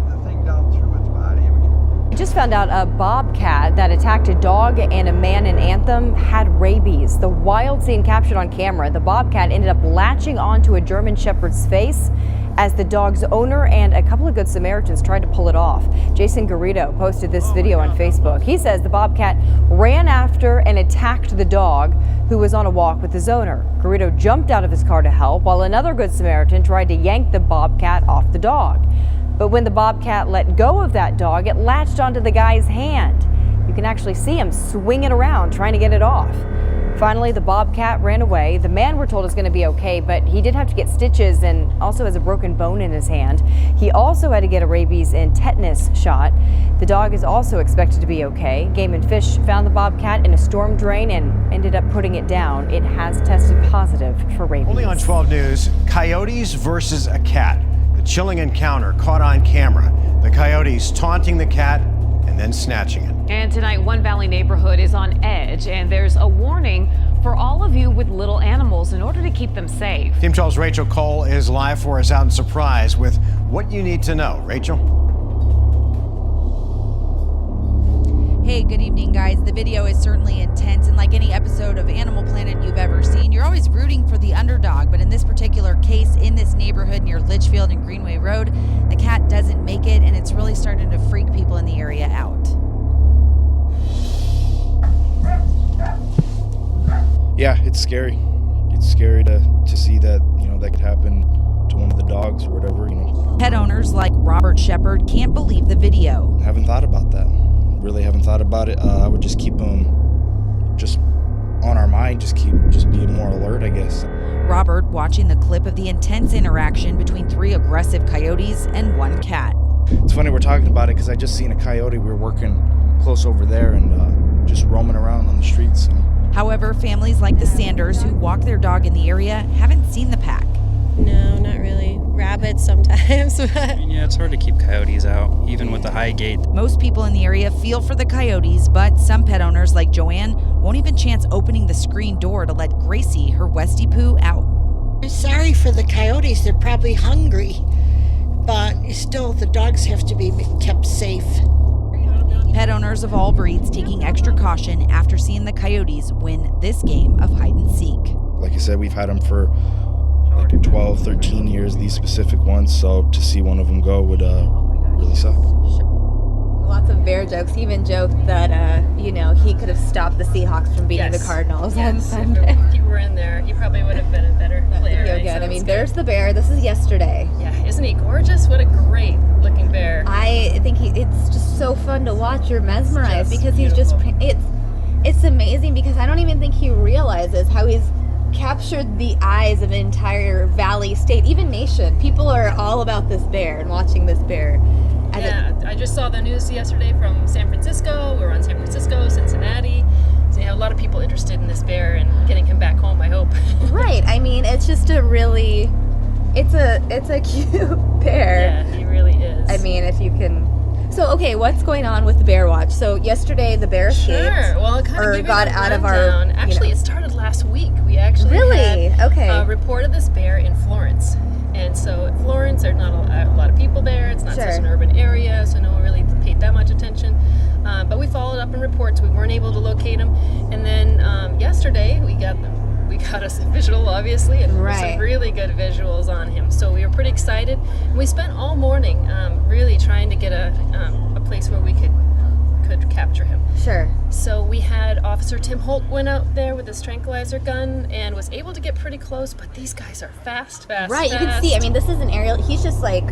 the thing down through its body. I mean, We just found out a bobcat that attacked a dog and a man in Anthem had rabies. The wild scene captured on camera. The bobcat ended up latching onto a German Shepherd's face as the dog's owner and a couple of Good Samaritans tried to pull it off. Jason Garrido posted this video on Facebook. He says the bobcat ran after and attacked the dog who was on a walk with his owner. Garrido jumped out of his car to help while another Good Samaritan tried to yank the bobcat off the dog. But when the bobcat let go of that dog, it latched onto the guy's hand. You can actually see him swing it around, trying to get it off. Finally, the bobcat ran away. The man, we're told, is going to be okay, but he did have to get stitches and also has a broken bone in his hand. He also had to get a rabies and tetanus shot. The dog is also expected to be okay. Game and Fish found the bobcat in a storm drain and ended up putting it down. It has tested positive for rabies. Only on 12 News, coyotes versus a cat. The chilling encounter caught on camera. The coyotes taunting the cat and then snatching it. And tonight, One Valley neighborhood is on edge, and there's a warning for all of you with little animals in order to keep them safe. Team 12's Rachel Cole is live for us out in Surprise with what you need to know. Rachel? Hey, good evening, guys. The video is certainly intense, and like any episode of Animal Planet you've ever seen, you're always rooting for the underdog. But in this particular case, in this neighborhood near Litchfield and Greenway Road, the cat doesn't make it, and it's really starting to freak people in the area out. Yeah, it's scary. It's scary to see that, that could happen to one of the dogs or whatever, Pet owners like Robert Shepard can't believe the video. I haven't thought about that. Really haven't thought about it. I would just keep them just on our mind, just being more alert, I guess. Robert watching the clip of the intense interaction between 3 aggressive coyotes and 1 cat. It's funny we're talking about it because I just seen a coyote. We were working close over there and just roaming around on the streets. So. However, families like the Sanders who walk their dog in the area haven't seen the pack. No, not really. Rabbits sometimes. Yeah, it's hard to keep coyotes out, even with the high gate. Most people in the area feel for the coyotes, but some pet owners like Joanne won't even chance opening the screen door to let Gracie, her Westie Poo, out. I'm sorry for the coyotes. They're probably hungry, but still the dogs have to be kept safe. Pet owners of all breeds taking extra caution after seeing the coyotes win this game of hide and seek. Like I said, we've had them for like 12, 13 years, these specific ones, so to see one of them go would really suck. Lots of bear jokes. He even joked that, he could have stopped the Seahawks from beating the Cardinals on Sunday. If he were in there, he probably would have been a better player. Good. I mean, there's the bear. This is yesterday. Yeah, isn't he gorgeous? What a great looking bear. I think it's just so fun to watch. You're mesmerized because he's it's amazing because I don't even think he realizes how he's captured the eyes of an entire valley, state, even nation. People are all about this bear and watching this bear. I just saw the news yesterday from San Francisco. We're on San Francisco, Cincinnati. So they have a lot of people interested in this bear and getting him back home, I hope. Right. I mean, it's just it's a cute bear. Yeah, he really is. I mean, if you can. So, okay, what's going on with the Bear Watch? So yesterday the bear escaped. Sure. Well, or got out of our. Actually, it started last week. We actually reported this bear in Florence. And so in Florence, there's not a lot of people there. It's not such an urban area, so no one really paid that much attention. But we followed up in reports. We weren't able to locate him. And then yesterday, we got us a visual, obviously, and some really good visuals on him. So we were pretty excited. And we spent all morning really trying to get a place where we could capture him. Sure. So we had Officer Tim Holt went out there with his tranquilizer gun and was able to get pretty close, but these guys are fast. Right, you can see. I mean, this is an aerial. He's just like.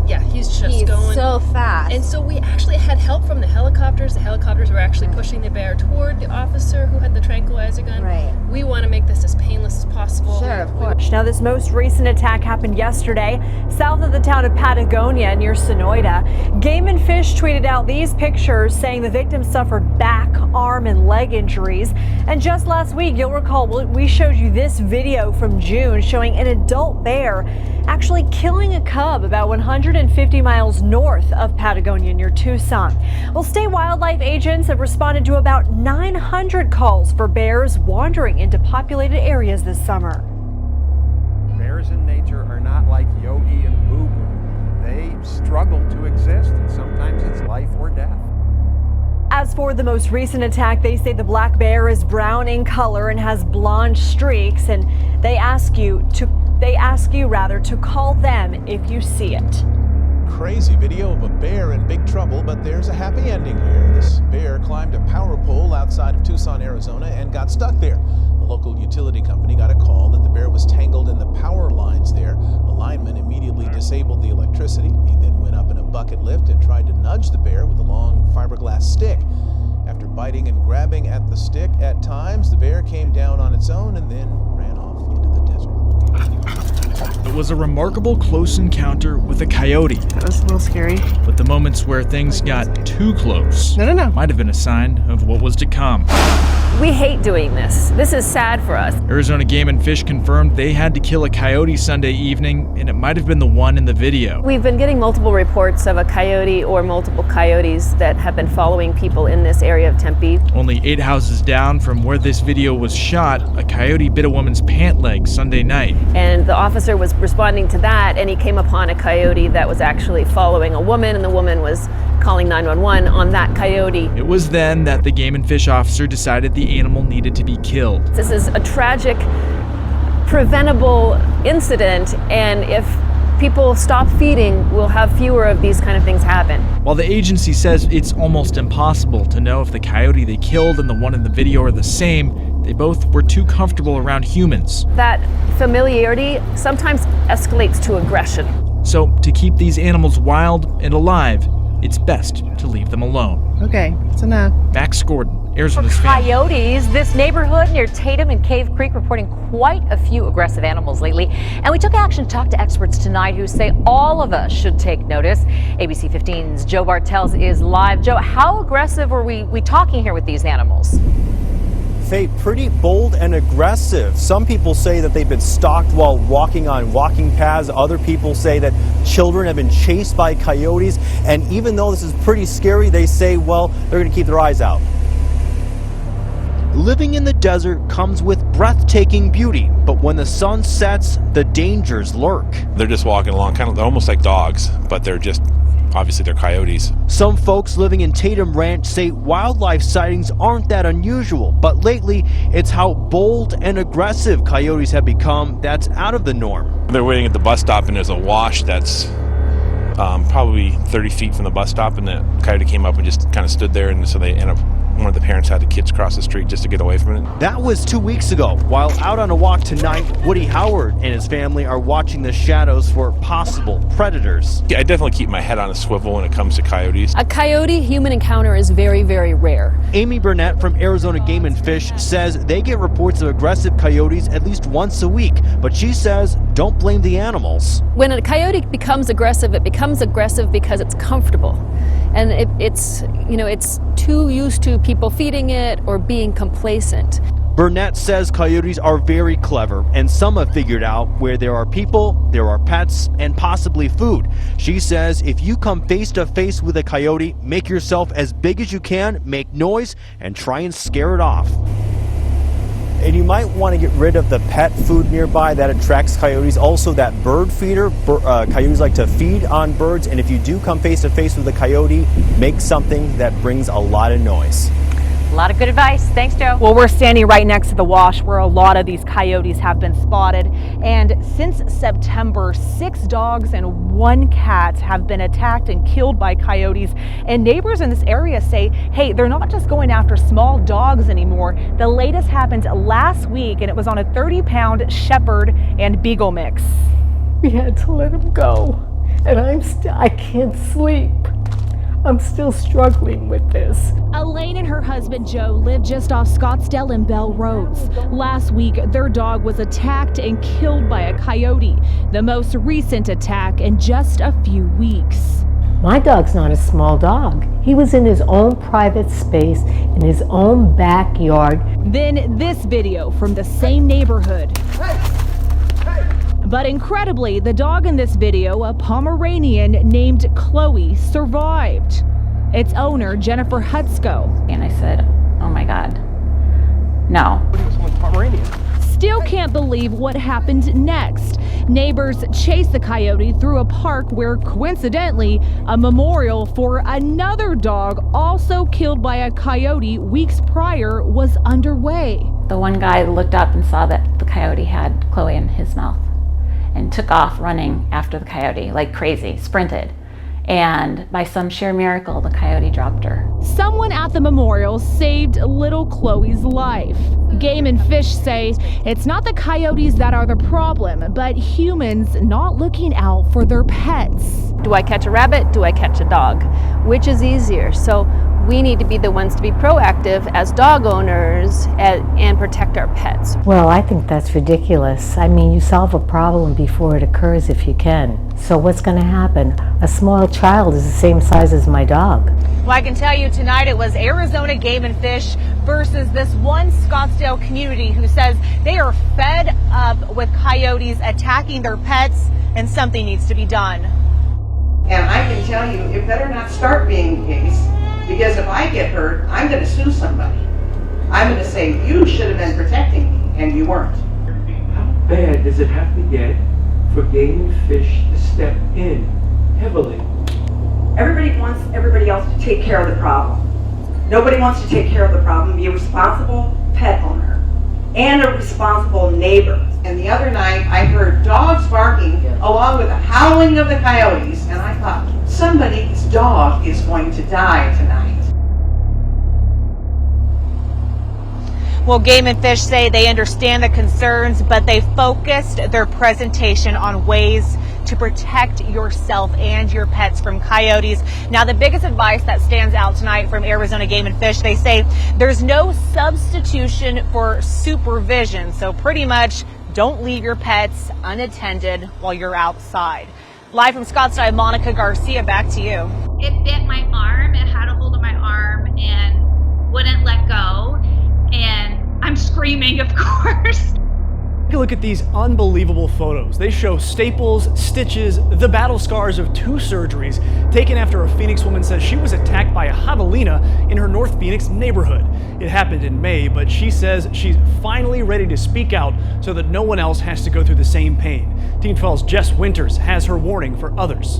Yeah, he's going so fast. And so we actually had help from the helicopters. The helicopters were actually pushing the bear toward the officer who had the tranquilizer gun. Right. We want to make this as painless as possible. Sure, of course. Now, this most recent attack happened yesterday, south of the town of Patagonia near Sonoyta. Game and Fish tweeted out these pictures saying the victim suffered back, arm, and leg injuries. And just last week, you'll recall, we showed you this video from June showing an adult bear actually killing a cub about 150 miles north of Patagonia near Tucson. Well, state wildlife agents have responded to about 900 calls for bears wandering into populated areas this summer. Bears in nature are not like Yogi and Boo Boo. They struggle to exist, and sometimes it's life or death. As for the most recent attack, they say the black bear is brown in color and has blonde streaks, and they ask you to call them if you see it. Crazy video of a bear in big trouble, but there's a happy ending here. This bear climbed a power pole outside of Tucson, Arizona, and got stuck there. The local utility company got a call that the bear was tangled in the power lines there. A lineman immediately disabled the electricity. He then went up in a bucket lift and tried to nudge the bear with a long fiberglass stick. After biting and grabbing at the stick at times, the bear came down on its own and then ran off into the desert. It was a remarkable close encounter with a coyote. That was a little scary. But the moments where things got too close might have been a sign of what was to come. We hate doing this. This is sad for us. Arizona Game and Fish confirmed they had to kill a coyote Sunday evening, and it might have been the one in the video. We've been getting multiple reports of a coyote or multiple coyotes that have been following people in this area of Tempe. Only 8 houses down from where this video was shot, a coyote bit a woman's pant leg Sunday night. And the officer was responding to that, and he came upon a coyote that was actually following a woman, and the woman was calling 911 on that coyote. It was then that the Game and Fish officer decided the animal needed to be killed. This is a tragic, preventable incident, and if people stop feeding, we'll have fewer of these kind of things happen. While the agency says it's almost impossible to know if the coyote they killed and the one in the video are the same, they both were too comfortable around humans. That familiarity sometimes escalates to aggression. So to keep these animals wild and alive, it's best to leave them alone. Okay, it's enough. Max Gordon, Arizona's Family. Coyotes, this neighborhood near Tatum and Cave Creek reporting quite a few aggressive animals lately. And we took action to talk to experts tonight who say all of us should take notice. ABC 15's Joe Bartels is live. Joe, how aggressive are we talking here with these animals? Faye, pretty bold and aggressive. Some people say that they've been stalked while walking on walking paths. Other people say that children have been chased by coyotes. And even though this is pretty scary, they say, well, they're going to keep their eyes out. Living in the desert comes with breathtaking beauty, but when the sun sets, the dangers lurk. They're just walking along, they're almost like dogs, but obviously they're coyotes. Some folks living in Tatum Ranch say wildlife sightings aren't that unusual, but lately it's how bold and aggressive coyotes have become that's out of the norm. They're waiting at the bus stop and there's a wash that's probably 30 feet from the bus stop, and the coyote came up and just kind of stood there, and so they ended up, one of the parents had the kids cross the street just to get away from it. That was 2 weeks ago. While out on a walk tonight, Woody Howard and his family are watching the shadows for possible predators. Yeah, I definitely keep my head on a swivel when it comes to coyotes. A coyote-human encounter is very, very rare. Amy Burnett from Arizona Game and Fish says they get reports of aggressive coyotes at least once a week, but she says don't blame the animals. When a coyote becomes aggressive, it becomes aggressive because it's comfortable. And it's too used to people feeding it or being complacent. Burnett says coyotes are very clever, and some have figured out where there are people, there are pets, and possibly food. She says if you come face to face with a coyote, make yourself as big as you can, make noise, and try and scare it off. And you might want to get rid of the pet food nearby that attracts coyotes. Also, that bird feeder. Coyotes like to feed on birds, and if you do come face to face with a coyote, make something that brings a lot of noise. A lot of good advice. Thanks, Joe. Well, we're standing right next to the wash where a lot of these coyotes have been spotted. And since September, 6 dogs and 1 cat have been attacked and killed by coyotes. And neighbors in this area say, hey, they're not just going after small dogs anymore. The latest happened last week, and it was on a 30-pound shepherd and beagle mix. We had to let him go, and I can't sleep. I'm still struggling with this. Elaine and her husband Joe live just off Scottsdale and Bell Roads. Last week, their dog was attacked and killed by a coyote, the most recent attack in just a few weeks. My dog's not a small dog. He was in his own private space, in his own backyard. Then this video from the same neighborhood. But incredibly, the dog in this video, a Pomeranian named Chloe, survived. Its owner, Jennifer Hutsko. And I said, oh my God, no. Pomeranian. Still can't believe what happened next. Neighbors chased the coyote through a park where, coincidentally, a memorial for another dog also killed by a coyote weeks prior was underway. The one guy looked up and saw that the coyote had Chloe in his mouth and took off running after the coyote like crazy, sprinted. And by some sheer miracle, the coyote dropped her. Someone at the memorial saved little Chloe's life. Game and Fish say it's not the coyotes that are the problem, but humans not looking out for their pets. Do I catch a rabbit? Do I catch a dog? Which is easier? So we need to be the ones to be proactive as dog owners and protect our pets. Well, I think that's ridiculous. I mean, you solve a problem before it occurs if you can. So what's going to happen? A small child is the same size as my dog. Well, I can tell you tonight it was Arizona Game and Fish versus this one Scottsdale community who says they are fed up with coyotes attacking their pets and something needs to be done. And I can tell you, it better not start being the case, because if I get hurt, I'm going to sue somebody. I'm going to say, you should have been protecting me, and you weren't. How bad does it have to get for Game and Fish to step in heavily? Everybody wants everybody else to take care of the problem. Nobody wants to take care of the problem. Be a responsible pet owner and a responsible neighbor. And the other night, I heard dogs barking along with the howling of the coyotes, and I thought, somebody's dog is going to die tonight. Well, Game and Fish say they understand the concerns, but they focused their presentation on ways to protect yourself and your pets from coyotes. Now, the biggest advice that stands out tonight from Arizona Game and Fish, they say there's no substitution for supervision. So pretty much don't leave your pets unattended while you're outside. Live from Scottsdale, Monica Garcia, back to you. It bit my arm. It had a hold of my arm and wouldn't let go. And I'm screaming, of course. Take a look at these unbelievable photos. They show staples, stitches, the battle scars of 2 surgeries taken after a Phoenix woman says she was attacked by a javelina in her North Phoenix neighborhood. It happened in May, but she says she's finally ready to speak out so that no one else has to go through the same pain. Team 12's Jess Winters has her warning for others.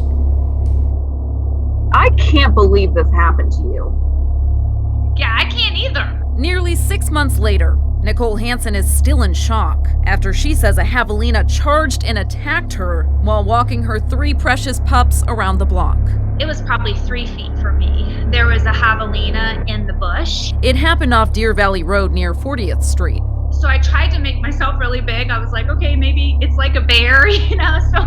I can't believe this happened to you. Yeah, I can't either. Nearly 6 months later, Nicole Hansen is still in shock after she says a javelina charged and attacked her while walking her 3 precious pups around the block. It was probably 3 feet from me. There was a javelina in the bush. It happened off Deer Valley Road near 40th Street. So I tried to make myself really big. I was like, okay, maybe it's like a bear, you know? So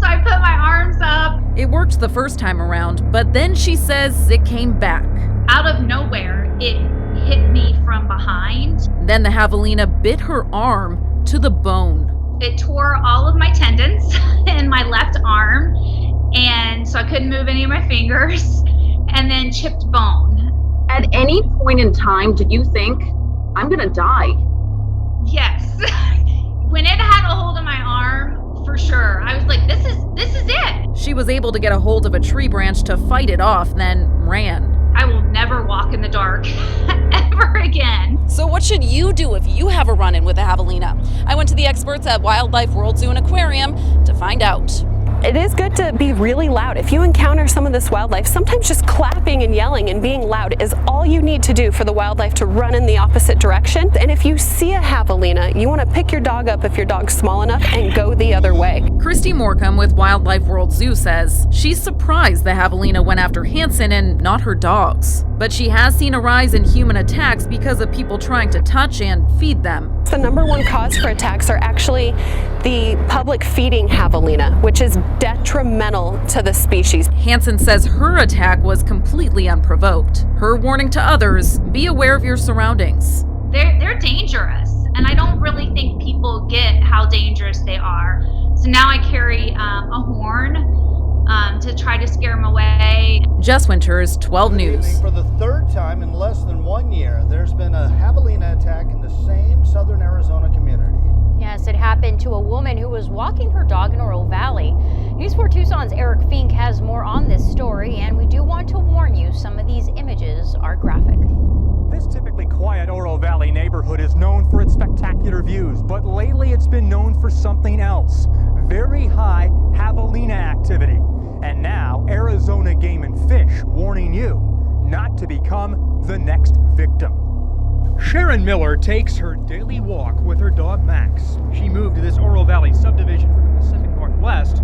I put my arms up. It worked the first time around, but then she says it came back. Out of nowhere, it hit me from behind. Then the javelina bit her arm to the bone. It tore all of my tendons in my left arm, and so I couldn't move any of my fingers, and then chipped bone. At any point in time, did you think, I'm gonna die? Yes. When it had a hold of my arm, for sure, I was like, this is it. She was able to get a hold of a tree branch to fight it off, then ran. I will never walk in the dark ever again. So what should you do if you have a run-in with a javelina? I went to the experts at Wildlife World Zoo and Aquarium to find out. It is good to be really loud. If you encounter some of this wildlife, sometimes just clapping and yelling and being loud is all you need to do for the wildlife to run in the opposite direction. And if you see a javelina, you want to pick your dog up if your dog's small enough and go the other way. Christy Morecambe with Wildlife World Zoo says she's surprised the javelina went after Hansen and not her dogs. But she has seen a rise in human attacks because of people trying to touch and feed them. The #1 cause for attacks are actually the public feeding javelina, which is detrimental to the species. Hansen says her attack was completely unprovoked. Her warning to others, be aware of your surroundings. They're dangerous, and I don't really think people get how dangerous they are. So now I carry a horn to try to scare them away. Jess Winters, 12 News. For the 3rd time in less than 1 year, there's been a javelina attack in the same southern Arizona community. Yes, it happened to a woman who was walking her dog in Oro Valley. News 4 Tucson's Eric Fink has more on this story, and we do want to warn you, some of these images are graphic. This typically quiet Oro Valley neighborhood is known for its spectacular views, but lately it's been known for something else. Very high javelina activity. And now, Arizona Game and Fish warning you not to become the next victim. Sharon Miller takes her daily walk with her dog Max. She moved to this Oro Valley subdivision from the Pacific Northwest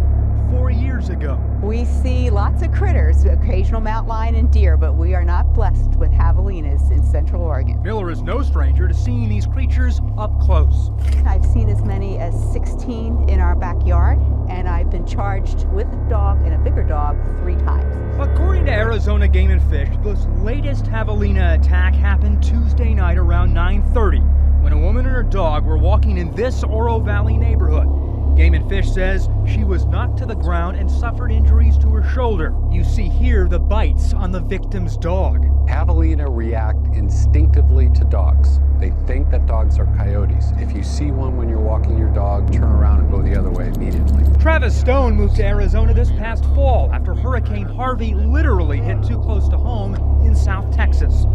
4 years ago. We see lots of critters, occasional mountain lion and deer, but we are not blessed with javelinas in Central Oregon. Miller is no stranger to seeing these creatures up close. I've seen as many as 16 in our backyard, and I've been charged with a dog and a bigger dog 3 times. According to Arizona Game and Fish, this latest javelina attack happened Tuesday night around 9:30 when a woman and her dog were walking in this Oro Valley neighborhood. Game and Fish says she was knocked to the ground and suffered injuries to her shoulder. You see here the bites on the victim's dog. Javelina react instinctively to dogs. They think that dogs are coyotes. If you see one when you're walking your dog, turn around and go the other way immediately. Travis Stone moved to Arizona this past fall after Hurricane Harvey literally hit too close to home in South Texas.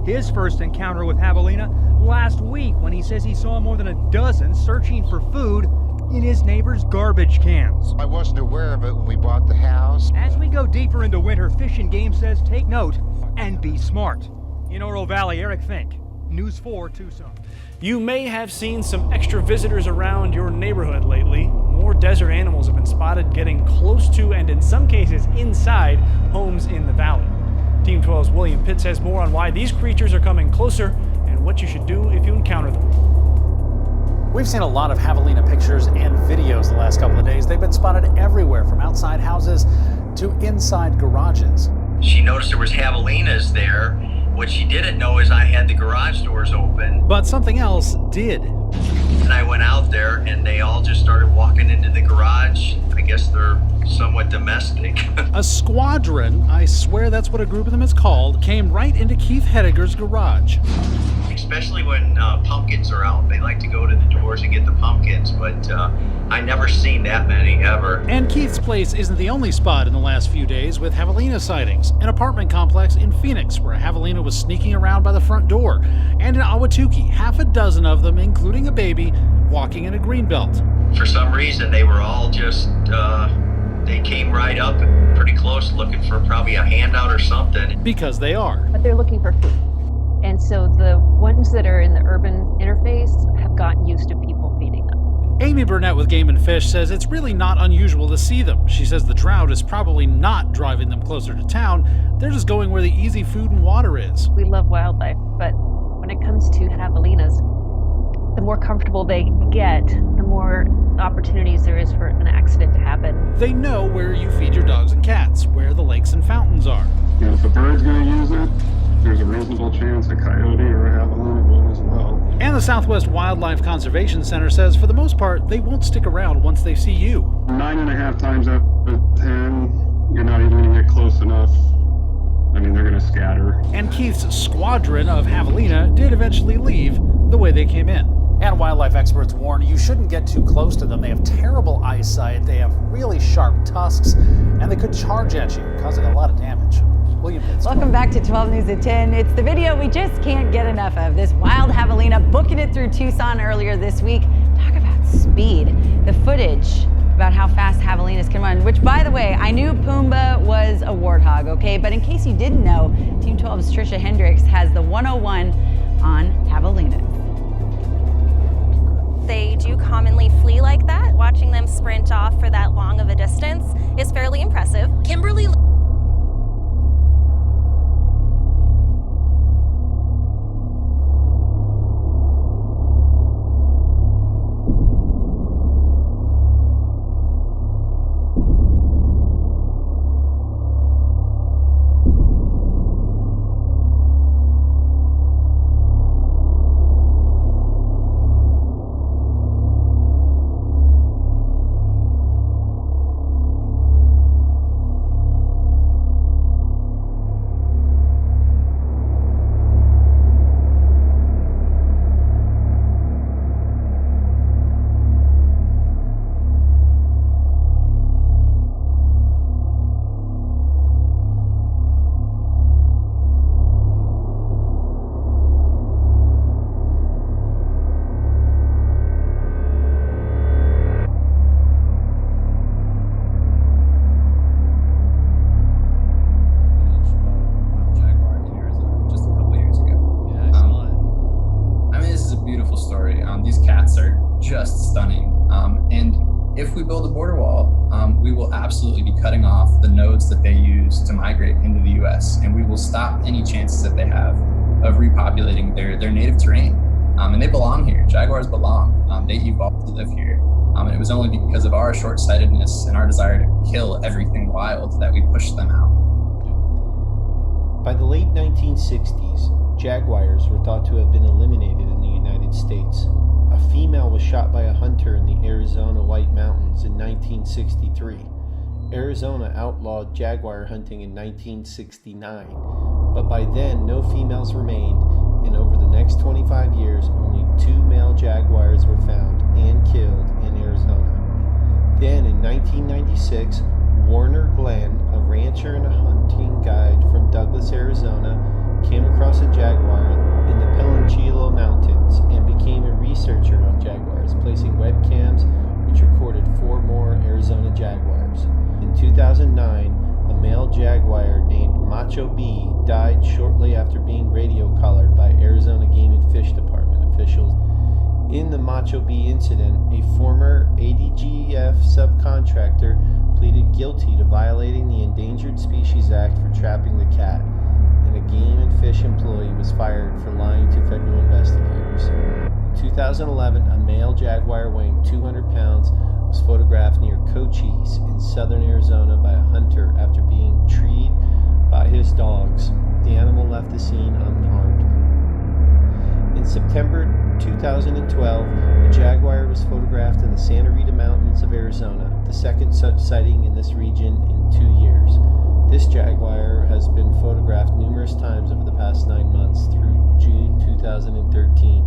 His first encounter with javelina last week when he says he saw more than a dozen searching for food in his neighbor's garbage cans. I wasn't aware of it when we bought the house. As we go deeper into winter, Fish and Game says take note and be smart. In Oro Valley, Eric Fink, News 4 Tucson. You may have seen some extra visitors around your neighborhood lately. More desert animals have been spotted getting close to and in some cases inside homes in the valley. Team 12's William Pitts has more on why these creatures are coming closer and what you should do if you encounter them. We've seen a lot of javelina pictures and videos the last couple of days. They've been spotted everywhere, from outside houses to inside garages. She noticed there was javelinas there. What she didn't know is I had the garage doors open. But something else did. And I went out there and they all just started walking into the garage. I guess they're somewhat domestic. A squadron, I swear that's what a group of them is called, came right into Keith Hediger's garage. Especially when pumpkins are out. They like to go to the doors and get the pumpkins, but I never seen that many ever. And Keith's place isn't the only spot in the last few days with javelina sightings. An apartment complex in Phoenix where a javelina was sneaking around by the front door. And in Ahwatukee, half a dozen of them, including a baby, walking in a greenbelt. For some reason, they were all just, they came right up pretty close looking for probably a handout or something. Because they are. But they're looking for food. And so the ones that are in the urban interface have gotten used to people feeding them. Amy Burnett with Game and Fish says it's really not unusual to see them. She says the drought is probably not driving them closer to town. They're just going where the easy food and water is. We love wildlife, but when it comes to javelinas, the more comfortable they get, the more opportunities there is for an accident to happen. They know where you feed your dogs and cats, where the lakes and fountains are. If a bird's going to use it, there's a reasonable chance a coyote or a javelina will as well. And the Southwest Wildlife Conservation Center says for the most part, they won't stick around once they see you. 9.5 times out of 10, you're not even going to get close enough. I mean, they're going to scatter. And Keith's squadron of javelina did eventually leave the way they came in. And wildlife experts warn you shouldn't get too close to them. They have terrible eyesight, they have really sharp tusks, and they could charge at you, causing a lot of damage. William Pitts. Welcome back to 12 News at 10. It's the video we just can't get enough of. This wild javelina booking it through Tucson earlier this week. Talk about speed. The footage about how fast javelinas can run, which, by the way, I knew Pumbaa was a warthog, okay? But in case you didn't know, Team 12's Trisha Hendricks has the 101 on javelinas. They do commonly flee like that. Watching them sprint off for that long of a distance is fairly impressive. Kimberly These cats are just stunning. And if we build a border wall, we will absolutely be cutting off the nodes that they use to migrate into the US, and we will stop any chances that they have of repopulating their native terrain. And they belong here. Jaguars belong. They evolved to live here. And it was only because of our short-sightedness and our desire to kill everything wild that we pushed them out. By the late 1960s, jaguars were thought to have been eliminated in the United States. A female was shot by a hunter in the Arizona White Mountains in 1963. Arizona outlawed jaguar hunting in 1969, but by then no females remained, and over the next 25 years only 2 male jaguars were found and killed in Arizona. Then in 1996, Warner Glenn, a rancher and a hunting guide from Douglas, Arizona, came across a jaguar in the Pelanchillo Mountains and became a researcher on jaguars, placing webcams which recorded 4 more Arizona jaguars. In 2009, a male jaguar named Macho B died shortly after being radio collared by Arizona Game and Fish Department officials. In the Macho B incident, a former ADGF subcontractor pleaded guilty to violating the Endangered Species Act for trapping the cat, and a Game and Fish employee was fired for lying to federal investigators. In 2011, a male jaguar weighing 200 pounds was photographed near Cochise in southern Arizona by a hunter after being treed by his dogs. The animal left the scene unharmed. In September 2012, a jaguar was photographed in the Santa Rita Mountains of Arizona, the second such sighting in this region in 2 years. This jaguar has been photographed numerous times over the past 9 months through June 2013.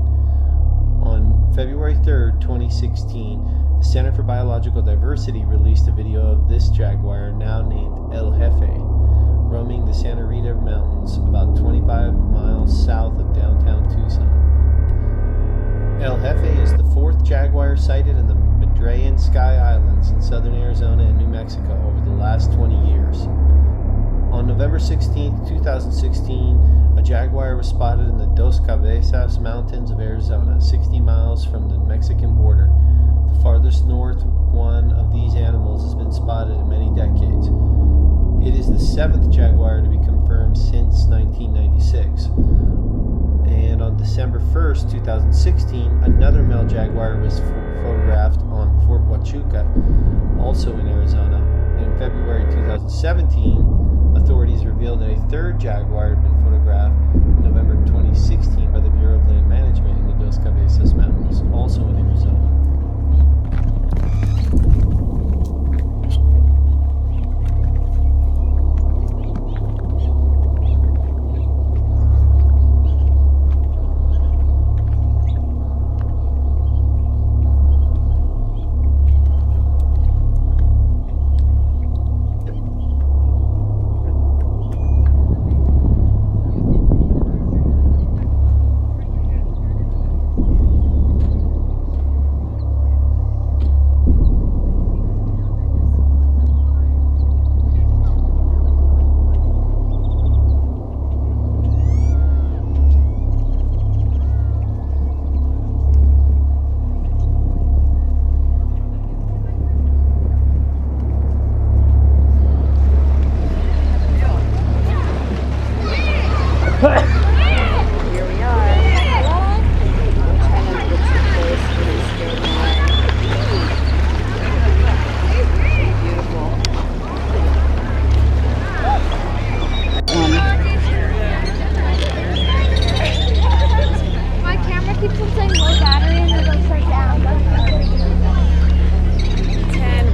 On February 3rd, 2016, the Center for Biological Diversity released a video of this jaguar, now named El Jefe, roaming the Santa Rita Mountains about 25 miles south of downtown Tucson. El Jefe is the 4th jaguar sighted in the Madrean Sky Islands in southern Arizona and New Mexico over the last 20 years. On November November 16, 2016, a jaguar was spotted in the Dos Cabezas Mountains of Arizona, 60 miles from the Mexican border. The farthest north one of these animals has been spotted in many decades. It is the 7th jaguar to be confirmed since 1996. And on December 1st, 2016, another male jaguar was photographed on Fort Huachuca, also in Arizona. And in February 2017, authorities revealed that a third jaguar had been photographed in November 2016 by the Bureau of Land Management in the Dos Cabezas Mountains, also in Arizona.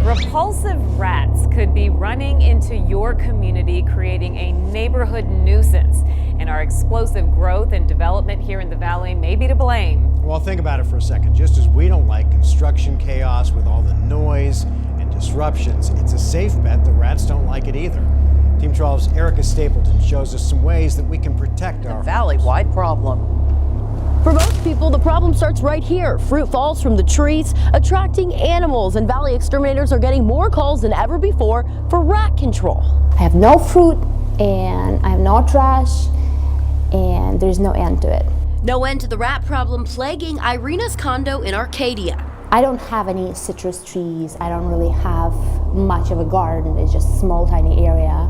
Repulsive rats could be running into your community, creating a neighborhood nuisance. And our explosive growth and development here in the valley may be to blame. Well, think about it for a second. Just as we don't like construction chaos with all the noise and disruptions, it's a safe bet the rats don't like it either. Team 12's Erica Stapleton shows us some ways that we can protect our valley-wide problem. For most people, the problem starts right here. Fruit falls from the trees, attracting animals, and valley exterminators are getting more calls than ever before for rat control. I have no fruit, and I have no trash, and there's no end to it. No end to the rat problem plaguing Irina's condo in Arcadia. I don't have any citrus trees. I don't really have much of a garden. It's just a small, tiny area.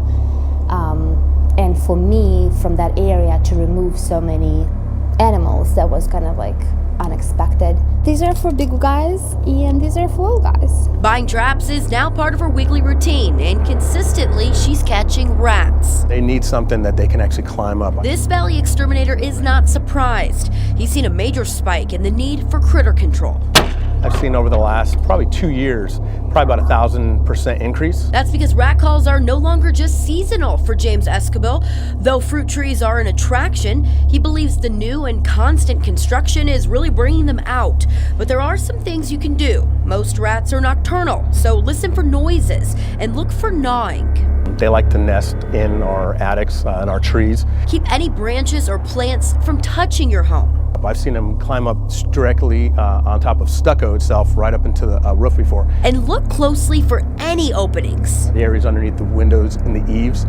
And for me, from that area, to remove so many animals, that was kind of like unexpected. These are for big guys and these are for little guys. Buying traps is now part of her weekly routine, and consistently she's catching rats. They need something that they can actually climb up. This valley exterminator is not surprised. He's seen a major spike in the need for critter control. I've seen over the last probably 2 years, probably about 1,000% increase. That's because rat calls are no longer just seasonal for James Escobil. Though fruit trees are an attraction, he believes the new and constant construction is really bringing them out. But there are some things you can do. Most rats are nocturnal, so listen for noises and look for gnawing. They like to nest in our attics and our trees. Keep any branches or plants from touching your home. I've seen them climb up directly on top of stucco itself, right up into the roof before. And look closely for any openings. The areas underneath the windows and the eaves,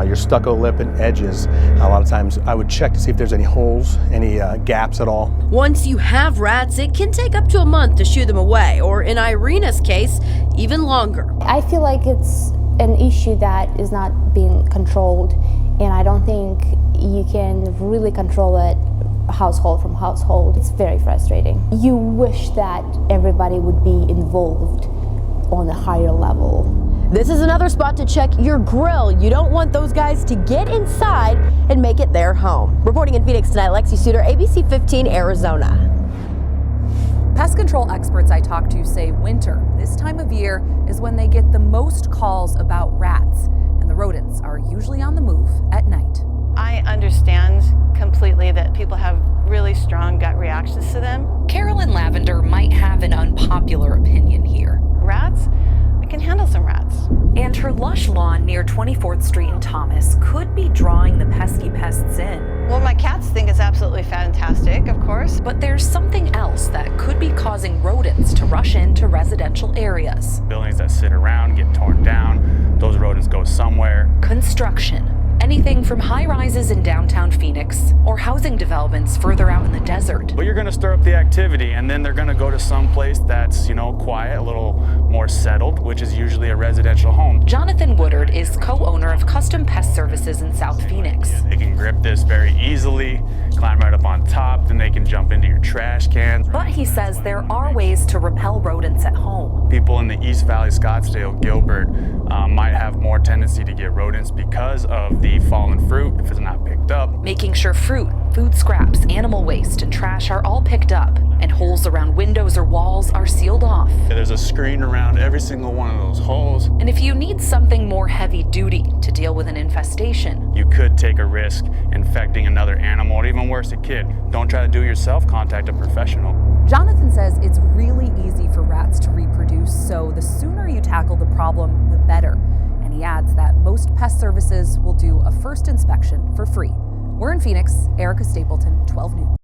your stucco lip and edges. A lot of times I would check to see if there's any holes, any gaps at all. Once you have rats, it can take up to a month to shoo them away, or in Irina's case, even longer. I feel like it's an issue that is not being controlled, and I don't think you can really control it household from household. It's very frustrating. You wish that everybody would be involved on a higher level. This is another spot to check your grill. You don't want those guys to get inside and make it their home. Reporting in Phoenix tonight, Lexi Suter, ABC 15, Arizona. Pest control experts I talked to say winter, this time of year, is when they get the most calls about rats, and the rodents are usually on the move at night. I understand completely that people have really strong gut reactions to them. Carolyn Lavender might have an unpopular opinion here. Rats? I can handle some rats. And her lush lawn near 24th Street in Thomas could be drawing the pesky pests in. Well, my cats think it's absolutely fantastic, of course. But there's something else that could be causing rodents to rush into residential areas. Buildings that sit around get torn down, those rodents go somewhere. Construction. Anything from high rises in downtown Phoenix or housing developments further out in the desert. But you're going to stir up the activity, and then they're going to go to some place that's, quiet, a little more settled, which is usually a residential home. Jonathan Woodard is co-owner of Custom Pest Services in South Phoenix. They can grip this very easily, climb right up on top, then they can jump into your trash cans. But he says there are ways to repel rodents at home. People in the East Valley, Scottsdale, Gilbert might have more tendency to get rodents because of the fallen fruit if it's not picked up. Making sure fruit, food scraps, animal waste, and trash are all picked up, and holes around windows or walls are sealed off. There's a screen around every single one of those holes. And if you need something more heavy duty to deal with an infestation, you could take a risk infecting another animal, or even worse, a kid. Don't try to do it yourself, contact a professional. Jonathan says it's really easy for rats to reproduce, so the sooner you tackle the problem, the better. And he adds that most pest services will do a first inspection for free. We're in Phoenix. Erica Stapleton, 12 News.